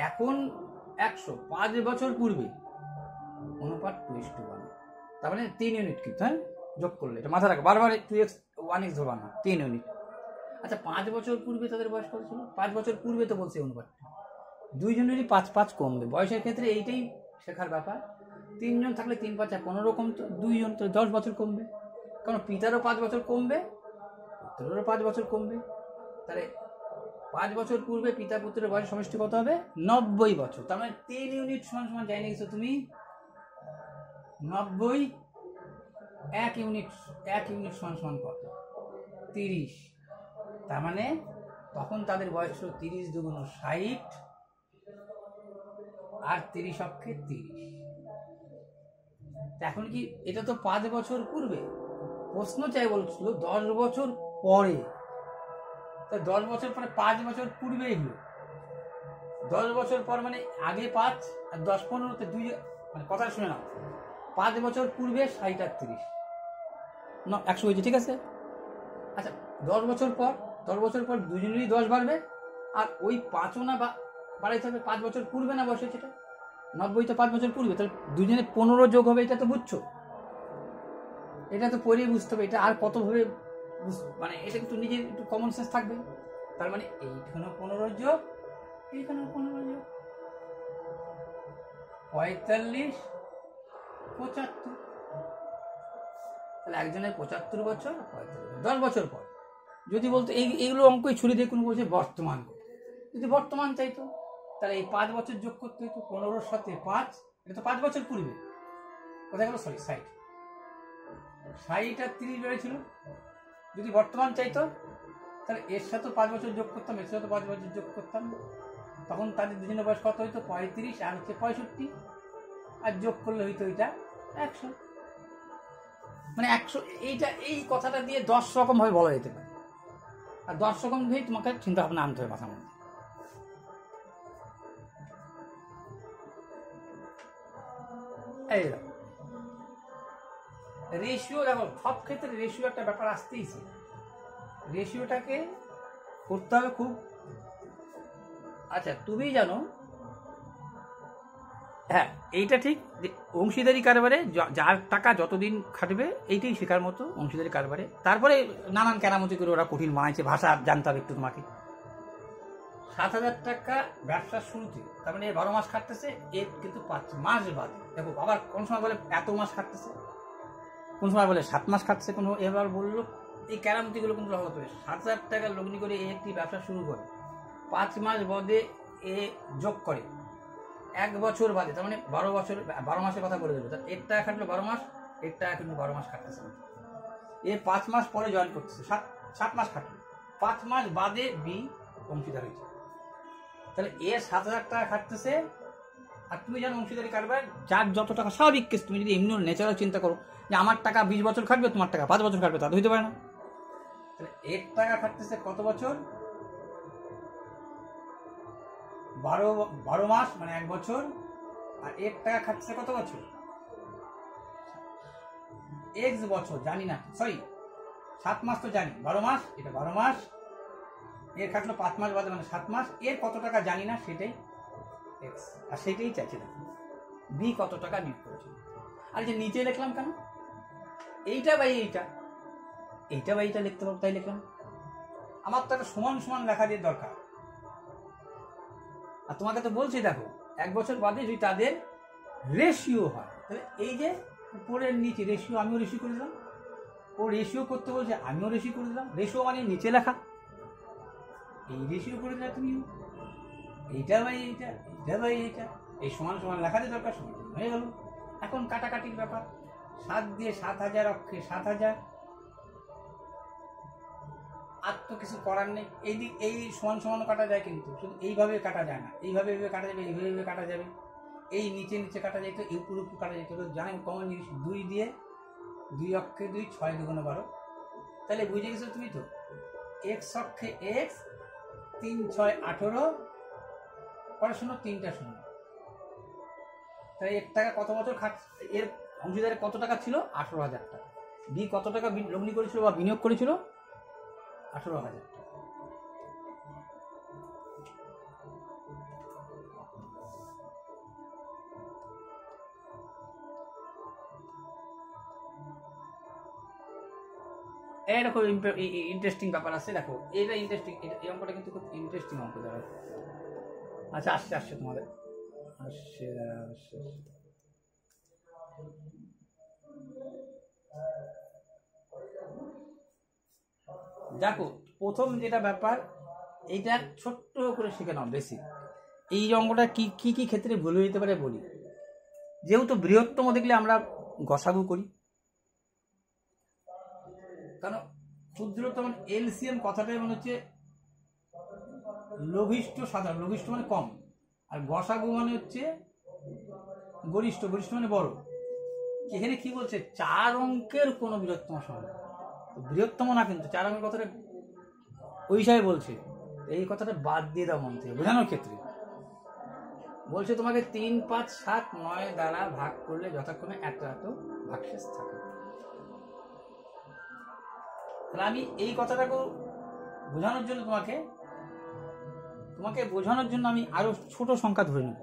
এখন 100, 5 বছর পূর্বে অনুপাত 2:1। তার মানে 3 ইউনিট কিন্তু, হ্যাঁ যোগ করলে, এটা মাথা রাখো, বারবার 2x 1x ধরবা না, 3 ইউনিট। আচ্ছা, 5 বছর পূর্বে তাদের বয়স কত ছিল? 5 বছর পূর্বে তো বলছে অনুপাত 2 জনেরই 5 5 কমবে। বয়সের ক্ষেত্রে এইটাই শেখার ব্যাপার। 3 জন থাকলে 3 5 15 কমতো, 2 জন তো 10 বছর কমবে, কারণ পিতারও 5 বছর কমবে, পুত্রেরও 5 বছর কমবে। তাহলে 5 বছর পূর্বে পিতা পুত্রের বয়স সমষ্টি কত হবে? 90 বছর। তার মানে 3 ইউনিট সমান সমান জানি গেছো তুমি 90। 1 ইউনিট সমান সমান কত? 30। তার মানে তখন তাদের বয়স ছিল 30 2 60, আর 30 অক্ষে 30। এখন কি এটা তো 5 বছর পূর্বে, প্রশ্ন চাই বলছিল 10 বছর পরে, তা 10 বছর পরে 5 বছর পূর্বে এগুলো 10 বছর পর মানে আগে 5 আর 10 15তে 2, মানে কথা শুনে নাও, 5 বছর পূর্বে 60 আর 30 না 100 হয়েছে, ঠিক আছে। আচ্ছা 10 বছর পর, 10 বছর পর দুজনেরই 10 বাড়বে, আর ওই 5ও না বাড়াইতে হবে, 5 বছর পূর্বে না বসেছে, এটা 90 তো 5 বছর পূর্বে, তাহলে দুজনে 15 যোগ হবে, এটা তো বুঝছো, এটা তো পরেই বুঝতে হবে, এটা আর কতভাবে মানে এটা একটু নিজের একটু কমন সেন্স থাকবে। তার মানে এইখানেও 15 যোগ, এইখানেও 15 যোগ, 45 75, তাহলে একজনের 75 বছর, 10 বছর পর যদি বলতো এইগুলো অঙ্কই ছুড়ে দিয়ে কোনো বলছে বর্তমান, যদি বর্তমান চাইতো তাহলে এই 5 বছর যোগ করতে হইতো, 15-র সাথে 5, এটা তো 5 বছর পূর্বে, কোথায় গেল, সরি 60 আর 30 বেড়েছিল। যদি বর্তমান চাইতো তাহলে এর সাথে 5 বছর যোগ করতাম, এর সাথে 5 বছর যোগ করতাম, তখন তাদের দুজনের বয়স কত হইতো, 35 আর হচ্ছে 65, আর যোগ করলে হইতো এটা 100, মানে 100। এইটা এই কথাটা দিয়ে 10 রকম ভাবে বলা যেতে পারে, আর 10 রকম দিয়েই তোমাকে চিন্তা ভাবনা আনতে হবে মাথার মধ্যে। এই রেশিও দেখো, সব ক্ষেত্রে রেশিও একটা ব্যাপার আসতেইছে, রেশিওটাকে করতে হবে খুব। আচ্ছা তুমি জানো, হ্যাঁ এইটা ঠিক, অংশীদারি কারবারে যার টাকা যতদিন খাটবে এইটাই শেখার মতো অংশীদারি কারবারে। তারপরে নানান কেরামতি করে ওরা কঠিন বানাইছে, ভাষা জানতে হবে একটু তোমাকে। 7,000 টাকা ব্যবসার শুরুতে, তার মানে 12 মাস খাটতেছে, এর কিন্তু 5 মাস বাদে, দেখো আবার কোন সময় বলে এত মাস খাটতেছে, কোন সময় বলে 7 মাস খাটছে, কোনো এবার বললো, এই কেরামতিগুলো কিন্তু হতে হবে। 7,000 টাকা লগ্নি করে এই একটি ব্যবসা শুরু করে 5 মাস বাদে এ যোগ করে 1 বছর বাদে, তার মানে 12 বছর, 12 মাসের কথা বলে দেবে, এর টাকা খাটলো 12 মাস, এর টাকা কিন্তু 12 মাস খাটতেছে, এ 5 মাস পরে জয়েন করতেছে, 7 মাস খাটলো, 5 মাস বাদে বি অংশীদার হয়েছে, তাহলে এ 7,000 টাকা খাটতেছে। আর তুমি জানো অংশীদারি কারবার যার যত টাকা, স্বাভাবিক কেস, তুমি যদি এমনি ন্যাচারাল চিন্তা করো যে আমার টাকা 20 বছর খাটবে, তোমার টাকা 5 বছর খাটবে, তা তো হইতে পারে না। তাহলে এর টাকা খাটতেছে কত বছর, 12 মাস মানে 1 বছর, আর এর টাকা খাটছে কত বছর, x বছর, জানি না, সরি 7 মাস তো জানি, 12 মাস, এটা 12 মাস, এর খাটলো 5 মাস বাদে মানে 7 মাস, এর কত টাকা জানি না, সেটাই x, আর সেটাই চাইছে না বি কত টাকা নিয়োগ করেছিল। আর যে নিচে লিখলাম কেন, এইটা বাই এইটা, এইটা বাই এইটা লিখতে পারবো, তাই লিখলাম, আমার তো একটা সমান সমান লেখা দিয়ে দরকার। আর তোমাকে তো বলছি দেখো 1 বছর বাদে যদি তাদের রেশিও হয়, তাহলে এই যে উপরের নিচে রেশিও, আমিও রেশিও করে দিলাম, ও রেশিও করতে বলছে আমিও রেশিও করে দিলাম, রেশিও মানে নিচে লেখা, এই রেশিও করে দিলে তুমি এইটা বাই এইটা, এইটা বাই এইটা, এই সমান সমান লেখা দিয়ে দরকার, সমান হয়ে গেল। এখন কাটাকাটির ব্যাপার, 7 দিয়ে 7,000 অক্ষে 7,000, আর তো কিছু করার নেই, এই দিক এই সমান সমানও কাটা যায়, কিন্তু শুধু এইভাবে কাটা যায় না, এইভাবে কাটা যাবে, এইভাবে কাটা যাবে, এই নিচে নিচে কাটা যেত, এই উপর উপর কাটা যেত, জানেন কমন জিনিস, 2 দিয়ে 2 অক্ষে 2, 6 2 12, তাহলে বুঝে গেছো তুমি তো, x অক্ষে x, 3 6 18, পরে শূন্য 3টা শূন্য, তাই এর টাকা কত বছর এর অংশীদারে কত টাকা ছিল, 18,000 টাকা, বি কত টাকা লগ্নি করেছিল বা বিনিয়োগ করেছিল, 18,000 টাকা। এরকম ইন্টারেস্টিং ব্যাপার আছে, দেখো এটা ইন্টারেস্টিং, এই অঙ্কটা কিন্তু খুব ইন্টারেস্টিং অঙ্ক দাঁড়ায়। আচ্ছা আসছে আসছে তোমাদের আসছে, দেখো প্রথম যেটা ব্যাপার, এইটা ছোট্ট করে শিখে নাও বেসিক, এই অঙ্কটা কি কি কি ক্ষেত্রে ভুল হয়ে যেতে পারে বলি। যেহেতু বৃহত্তম দেখলে আমরা গসাগু করি, কারণ ক্ষুদ্রতম এলসিএম কথাটাই মনে হচ্ছে লঘিষ্ঠ সাধারণ, লঘিষ্ঠ মানে কম, আর গসাগু মানে হচ্ছে গরিষ্ঠ, গরিষ্ঠ মানে বড়। এখানে কি বলছে, 4 অঙ্কের কোন বৃহত্তম সংখ্যা, বৃহত্তম না কিন্তু 4 অঙ্কের কথাটা ওই হিসাবে বলছে, এই কথাটা বাদ দিয়ে দাও মন থেকে বোঝানোর ক্ষেত্রে। বলছে তোমাকে 3, 5, 7, 9 দ্বারা ভাগ করলে যথাক্রমে এত এত ভাগশেষ থাকে। তাহলে আমি এই কথাটাকে বোঝানোর জন্য তোমাকে বোঝানোর জন্য আমি আরো ছোট সংখ্যা ধরে নেব।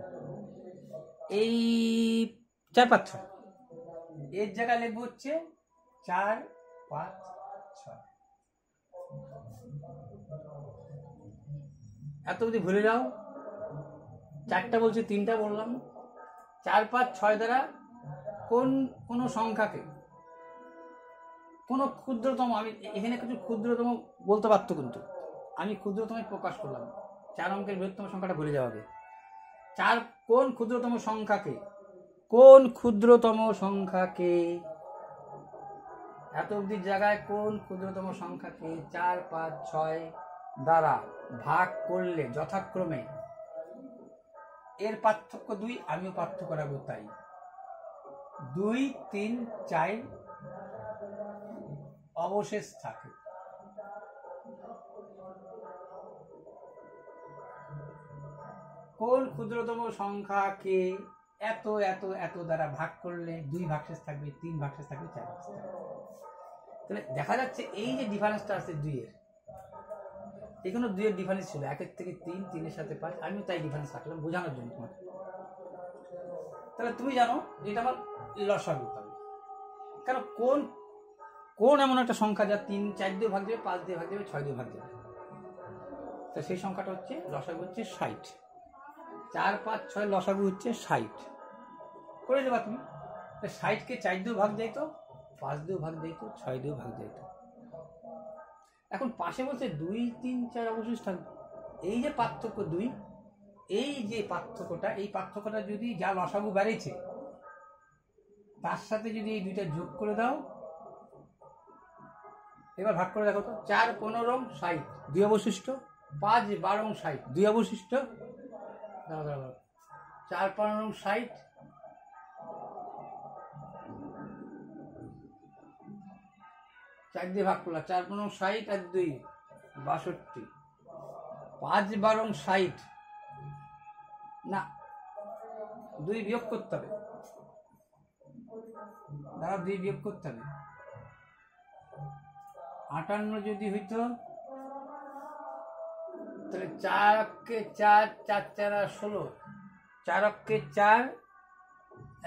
এই 4, 5, 6 এর জায়গায় লিখবো হচ্ছে 4, 5, 6। এত যদি ভুলে যাও, 4টা বলছে, 3টা বললাম। 4, 5, 6 দ্বারা কোন সংখ্যাকে, কোন ক্ষুদ্রতম, আমি এখানে কিছু ক্ষুদ্রতম বলতে পারতো কিন্তু আমি ক্ষুদ্রতম প্রকাশ করলাম। 4 অঙ্কের বৃহত্তম সংখ্যাটা ভুলে যাওয়া হবে। 4 কোন ক্ষুদ্রতম সংখ্যাকে এত অবধির জায়গায় কোন ক্ষুদ্রতম সংখ্যাকে 4, 5, 6 দ্বারা ভাগ করলে যথাক্রমে, এর পার্থক্য 2, আমিও পার্থক্য রাখবো তাই 2, 3, 4 অবশেষ থাকে। কোন ক্ষুদ্রতম সংখ্যাকে এত এত এত দ্বারা ভাগ করলে 2 ভাগশেষ থাকবে, 3 ভাগশেষ থাকবে, 4 ভাগশেষ থাকবে। তাহলে দেখা যাচ্ছে এই যে ডিফারেন্সটা আছে 2 এর, এখানে 2 এর ডিফারেন্স ছিল, 1 থেকে 3, 3 এর সাথে 5, আমিও তাই ডিফারেন্স রাখলাম বোঝানোর জন্য তোমাকে। তাহলে তুমি জানো যেটা আমার লসাগু হবে, কারণ কোন এমন একটা সংখ্যা যা 3, 4 দিয়ে ভাগ দেবে, 5 দিয়ে ভাগ দেবে, 6 দিয়ে ভাগ দেবে, তো সেই সংখ্যাটা হচ্ছে লসাগু হচ্ছে 60। 4, 5, 6 লসাগু হচ্ছে 60 করে দেবা তুমি। 60কে 4 দিয়ে ভাগ যাইতো, 5 দিয়ে ভাগ যাইতো, 6 দিয়ে ভাগ যাইতো। এখন পাশে বলছে 2, 3, 4 অবশেষ থাকবে। এই যে পার্থক্য 2, এই যে পার্থক্যটা, এই পার্থক্যটা যদি যা লসাগু বেড়েছে তার সাথে যদি এই 2টা যোগ করে দাও, এবার ভাগ করে দেখো তো, 4, 15, 60 2 অবশিষ্ট, 5, 12, 60 2 অবশিষ্ট, 4, 15, 60 4 দিয়ে ভাগ করলাম, 4, 15, 60 আর 2 62, 5, 12, 60 না 2 বিয়োগ করতে হবে, দাঁড়া 2 বিয়োগ করতে হবে। 58 যদি হইতো তাহলে 4 অক্ষে 4, 4, 4, 16, 4 অক্ষে 4,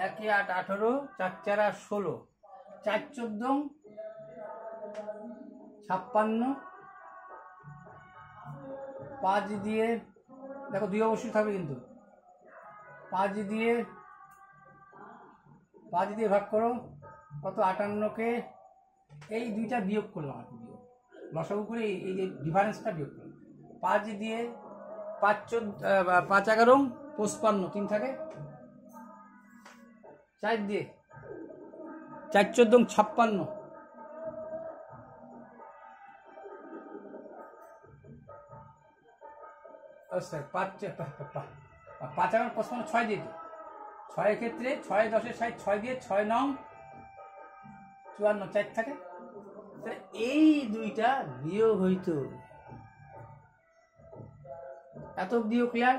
1, 8, 18, 4, 4, 16, 4, 14, 56, 5 দিয়ে দেখো 2 অবশ্যই থাকবে কিন্তু, 5 দিয়ে ভাগ করো কত, 58কে এই 2টা বিয়োগ করলাম, লসাগু করে এই যে ডিফারেন্সটা বিয়োগ করলাম। 5 দিয়ে 5, 11, 55 3 থাকে, 4 দিয়ে 4, 14, 56, 5, 11, 55, 6 দিয়ে, 6 ক্ষেত্রে 6, 10, 60, 6 দিয়ে 6, 9, 54 4 থাকে। এই 2টা বিয়োগ হইতো, এত বিয়োগ ক্লিয়ার।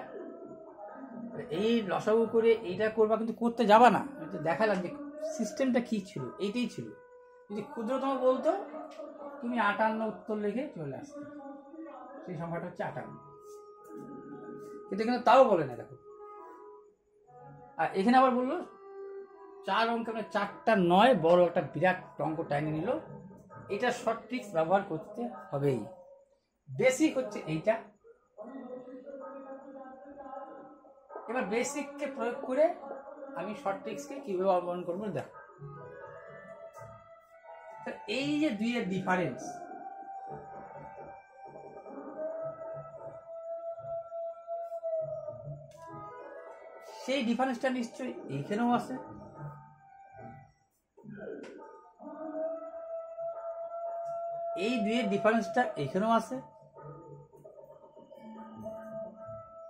এই লসাগু করে এইটা করবা, কিন্তু করতে যাবা না, দেখালাম যে সিস্টেমটা কি ছিল, এইটাই ছিল। যদি ক্ষুদ্রতম বলতো তুমি 58 উত্তর লিখে চলে আসতে, সেই সংখ্যাটা হচ্ছে 58, কিন্তু এখানে তাও বলে না দেখো। আর এখানে আবার বললো 4 অঙ্ক, মানে 4টা 9 বড় একটা বিরাট অঙ্ক টাইনে নিল। এটা শর্ট ট্রিক্স ব্যবহার করতে হবেই, বেসিক হচ্ছে এইটা। এবার বেসিককে প্রয়োগ করে আমি শর্ট ট্রিক্সকে কিভাবে অবলম্বন করবো দেখো। এই যে 2 এর ডিফারেন্স, সেই ডিফারেন্সটা নিশ্চয়ই এইখানেও আছে। এই 2 এর ডিফারেন্সটা এখানেও আছে,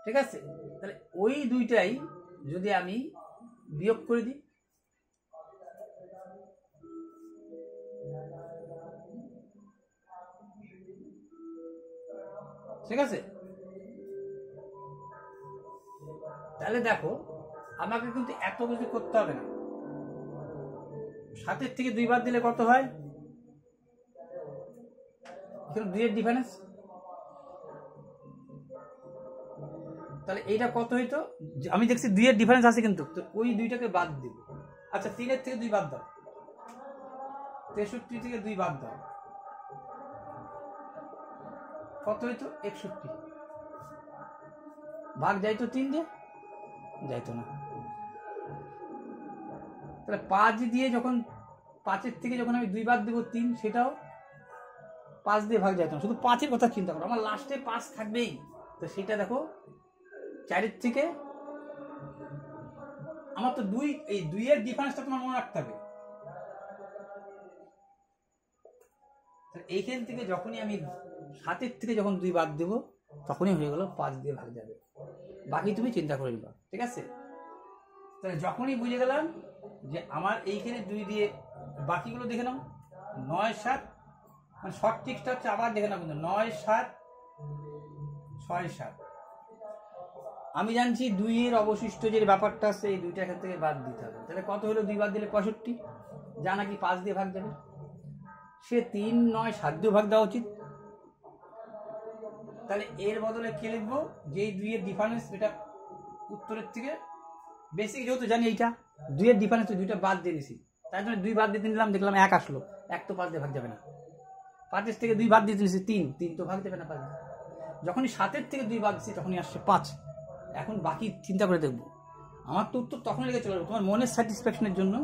ঠিক আছে। তাহলে ওই 2টাই যদি আমি বিয়োগ করে দিই। ঠিক আছে, তাহলে দেখো আমাকে কিন্তু এত কিছু করতে হবে না। 7 থেকে 2 বাদ দিলে কত হয়? 2 এর ডিফারেন্স, তাহলে এইটা কত হইতো? আমি দেখছি 2 এর ডিফারেন্স আছে কিন্তু, তো ওই 2টাকে বাদ দিব। আচ্ছা 3 এর থেকে 2 বাদ দাও, 63 থেকে 2 বাদ দাও, কত হইতো? 61। ভাগ যাইতো 3 দিয়ে? যাইতো না। তাহলে 5 দিয়ে যখন 5-এর থেকে যখন আমি 2 বাদ দিব 3, সেটাও 5 দিয়ে ভাগ যাইতো না। শুধু 5-এর কথা চিন্তা করো, আমার লাস্টে 5 থাকবেই। তো সেটা দেখো 4-এর থেকে আমার তো 2, এই 2 এর ডিফারেন্সটা তোমার মনে রাখতে হবে। এইখান থেকে যখনই আমি 7-এর থেকে যখন 2 বাদ দেবো তখনই হয়ে গেল 5 দিয়ে ভাগ যাবে। বাকি তুমি চিন্তা করে নিবা, ঠিক আছে? তাহলে যখনই বুঝে গেলাম যে আমার এইখানে 2 দিয়ে, বাকিগুলো দেখে নাও। 9-7, মানে শর্ট ট্রিক্সটা হচ্ছে, আবার দেখে নাও কিন্তু 9-7 6-7। আমি জানছি 2 এর অবশিষ্ট যে ব্যাপারটা আছে, এই 2টা এখান থেকে বাদ দিতে হবে। তাহলে কত হলো? 2 বাদ দিলে 65, যা নাকি 5 দিয়ে ভাগ যাবে। সে 3, 9, 7 দিয়ে ভাগ দেওয়া উচিত। তাহলে এর বদলে কি লিখবো? যেই 2 এর ডিফারেন্স, এটা উত্তরের থেকে বেসিক যেহেতু জানি, এইটা 2 এর ডিফারেন্স, 2টা বাদ দিয়ে দিছি, তাই জন্য 2 বাদ দিতে নিলাম, দেখলাম 1 আসলো। 1 তো 5 দিয়ে ভাগ যাবে না। 5-এর থেকে 2 বাদ দিয়ে দিয়েছি 3 তো ভাগ দেবে না 5 দিয়ে। যখনই 7-এর থেকে 2 বাদ দিচ্ছি তখনই আসছে 5। এখন বাকি চিন্তা করে দেখবো, আমার তো উত্তর তখন লেগে চলে যাবে তোমার মনের স্যাটিসফ্যাকশনের জন্য।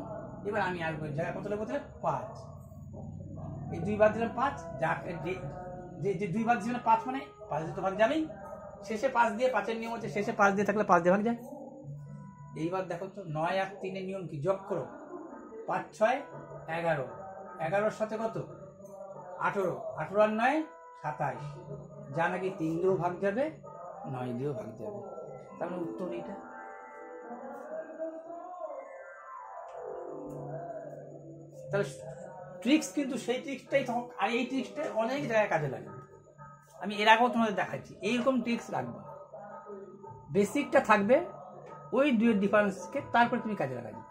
এবার আমি আসবো জায়গা কত লাগবে? 5। এই 2 বাদ দিলাম 5, যা যে 2 বাদ দিলাম 5, মানে 5 দিয়ে তো ভাগ যাবেই। শেষে 5 দিয়ে, 5-এর নিয়ম হচ্ছে শেষে 5 দিয়ে থাকলে 5 দিয়ে ভাগ যায়। এইবার দেখো তো 9 আর 3 এর নিয়ম কি? যোগ করো। 5, 6, 11। 11-র সাথে কত? 18। 18 আর 9 27, যা নাকি 3 দিয়েও ভাগ যাবে, 9 দিয়েও ভাগ যাবে। তাহলে উত্তর এইটা। তাহলে ট্রিক্স কিন্তু সেই ট্রিক্সটাই, আর এই ট্রিক্সটা অনেক জায়গায় কাজে লাগে। আমি এর আগেও তোমাদের দেখাচ্ছি, এইরকম ট্রিক্স রাখবে। বেসিকটা থাকবে, ওই 2 এর ডিফারেন্সকে তারপরে তুমি কাজে লাগাবে।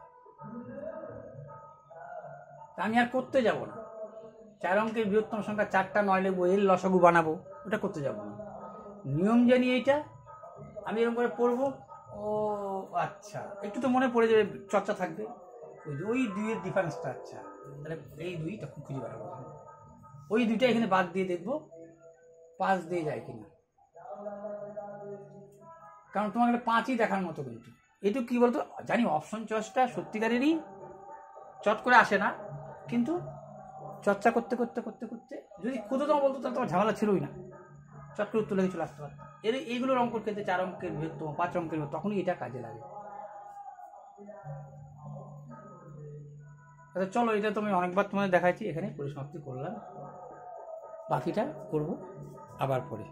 আমি আর করতে যাব না। 4 অঙ্কের বৃহত্তম সংখ্যা 4টা 9 লিখবো, এর লসাগু বানাবো, ওটা করতে যাব না। নিয়ম জানি এইটা, আমি এরকম করে পড়বো। ও আচ্ছা, একটু তো মনে পড়ে যাবে, চর্চা থাকবে। ওই 2 এর ডিফারেন্সটা, আচ্ছা তাহলে এই 2 তখন খুঁজে বেড়াবো। ওই 2টা এখানে বাদ দিয়ে দেখবো 5 দিয়ে যায় কিনা। কারণ তোমাকে 5ই দেখার মতো। কিন্তু এটুকু কি বলতো, জানি অপশন চয়েসটা সত্যিকারেরই চট করে আসে না, কিন্তু চর্চা করতে করতে করতে করতে যদি ক্ষুদ্রতম বলতো তাহলে তোমার ঝামেলা ছিলই না, চট করে উত্তর লেগে চলে আসতে পারতো। এইগুলোর অঙ্ক ক্ষেত্রে 4 অঙ্কের বৃহত্তম, 5 অঙ্কের, তখনই এটা কাজে লাগে। আচ্ছা চলো, এটা তো আমি অনেকবার তোমাদের দেখাচ্ছি, এখানে পরিসমাপ্তি করলাম, বাকিটা করবো আবার পরে।